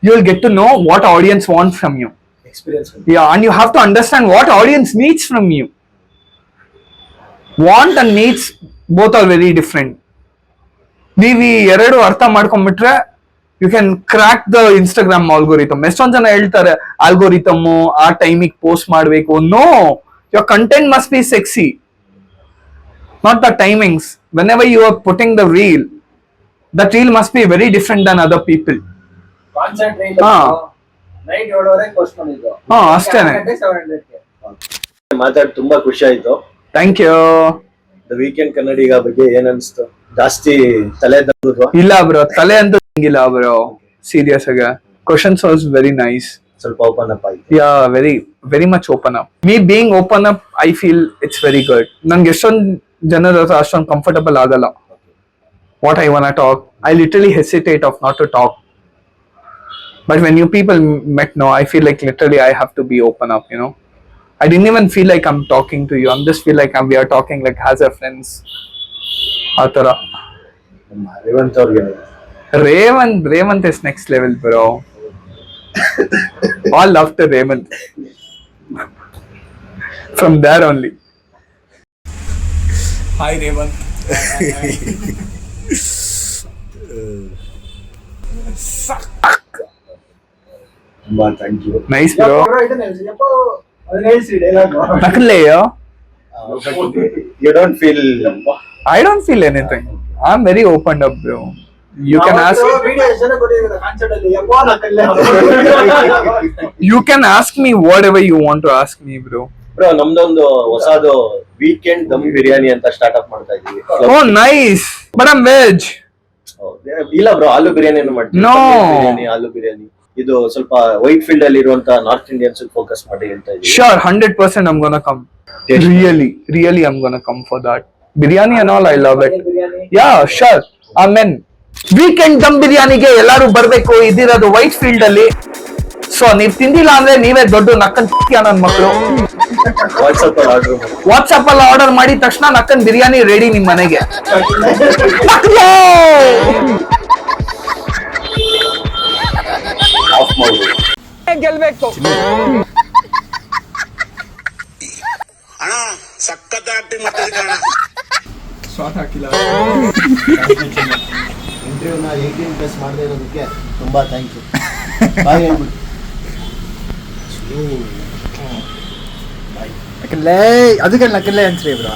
you will get to know what audience wants from you. Experience. Yeah, and you have to understand what audience needs from you. Want and needs both are very different. ನೀವು ಈ ಎರಡು ಅರ್ಥ ಮಾಡ್ಕೊಂಡ್ಬಿಟ್ರೆ you can crack the Instagram algorithm. ಎಷ್ಟೊಂದ್ ಜನ ಹೇಳ್ತಾರೆ algorithm ಆ ಟೈಮಿಗೆ ಪೋಸ್ಟ್ ಮಾಡ್ಬೇಕು. No, your content must be sexy, not the timings. Whenever you are putting the reel, that reel must be very different than other people. Concert rate ಹಾ. night 7:00 post ಮಾಡಿದ್ದು. ಹಾ, ಅಷ್ಟೇನೆ. 700K. ಮಾತಾಡಿ ತುಂಬಾ ಖುಷಿ ಆಯ್ತು. Thank you. The weekend Kannadiga ಬಗ್ಗೆ ಏನ್ ಅನ್ಸ್ತು? ಜಾಸ್ತಿ ತಲೆ ದಂಗಿದ್ವಾ? ಇಲ್ಲ ಬ್ರೋ, ತಲೆ ಅಂತೂ ಹಂಗಿಲ್ಲ ಬ್ರೋ. ಸೀರಿಯಸ್ ಆಗ ಕ್ವಶನ್ಸ್ ವಾಸ್ ವೆರಿ ನೈಸ್. ಸ್ವಲ್ಪ ಓಪನ್ ಅಪ್ ಆಯ್ತು. Yeah, very much open up. Me being open up, I feel it's very good. ನಂಗೆ ಎಷ್ಟೊಂದು ಜನರ ಹತ್ರ ಅಷ್ಟೊಂದು ಕಂಫರ್ಟಬಲ್ ಆಗಲ್ಲ. What I wanna talk, I literally hesitate of not to talk. But when you people met, no, I feel like literally I have to be open up, you know. I didn't even feel like I'm talking to you. I'm just feel like we are talking like as a friends. Atara. Revanth ಅವ್ರಿಗೆ Ravant is next level, bro. All love to Ravant. From there only. Hi Ravant. ತುಂಬಾ thank you. Nice bro. ಅದನ್ನ ಹೇಳ್ಸಿ dialogue. Nakaleyo. You don't feel. I don't feel anything. I'm very opened up, bro. You can ask. Video ಎಷ್ಟು ಜನ ಕೊಟ್ಟಿದ್ದಾರೆ concert ಅಲ್ಲಿ? ಯಪ್ಪಾ ನಕಲ್ಲೇ. You can ask me whatever you want to ask me, bro. Bro ನಮ್ದೊಂದು ಹೊಸದು weekend dum biryani ಅಂತ start up ಮಾಡ್ತಾ ಇದೀವಿ. Oh, nice. But I'm veg. ಇಲ್ಲ ಬ್ರೋ, ಆಲೂ ಬಿರಿಯಾನಿ ಮಾಡ್ತೀವಿ. No. ಬಿರಿಯಾನಿ, ಆಲೂ ಬಿರಿಯಾನಿ. ಇದು ಸ್ವಲ್ಪ ವೈಟ್ ಫೀಲ್ಡ್ ಅಲ್ಲಿ ಇರುವಂತ ನಾರ್ತ್ ಇಂಡಿಯನ್ಸ್ ಫೋಕಸ್ ಮಾಡಿ ಅಂತ ಇದೀವಿ. Sure, 100% I'm gonna come. Taste. Really, I'm gonna come for that. Biryani and all, I love it. Biryani. Yeah, sure. Amen. Weekend dum ಬಿರಿಯಾನಿಗೆ ಎಲ್ಲಾರು ಬರ್ಬೇಕು. ಇದಿರೋದು ವೈಟ್ ಫೀಲ್ಡ್ ಅಲ್ಲಿ. ಸೊ ನೀವ್ ತಿಂದಿಲ್ಲ ಅಂದ್ರೆ ನೀವೇ ದೊಡ್ಡ ನಕ್ಕನ್ ನನ್ನ ಮಕ್ಕಳು. ವಾಟ್ಸ್ಆಪ್ ಅಲ್ಲಿ ಆರ್ಡರ್ ಮಾಡಿ. ವಾಟ್ಸ್ಆಪ್ ಅಲ್ಲಿ ಆರ್ಡರ್ ಮಾಡಿದ ತಕ್ಷಣ ನಕ್ಕನ್ ಬಿರಿಯಾನಿ ರೆಡಿ ನಿಮ್ ಮನೆಗೆ. ಆಫ್ ಮಾಡ್ಬೋದು. ಗೆಲ್ಬೇಕು. ಅಣ್ಣ ಸಖತ್ ಆಕ್ಟಿಂಗ್ ಮಾಡ್ತಿದ್ದೀನಿ ಅಣ್ಣ. ಶಾರ್ಟ್ ಹಾಕಿಲ್ಲ. ಇಂಟರ್ವ್ಯೂನ 18+ ಮಾಡದೇ ಇರೋದಕ್ಕೆ ತುಂಬಾ ಥ್ಯಾಂಕ್ ಯು. ಬಾಯ್ ಹೇಳ್ಬಿಟ್ಟು. ಅದಕ್ಕೆ ನಕಲ್ಲೇ ಅನ್ಸ್ರಿ ಬ್ರೋ.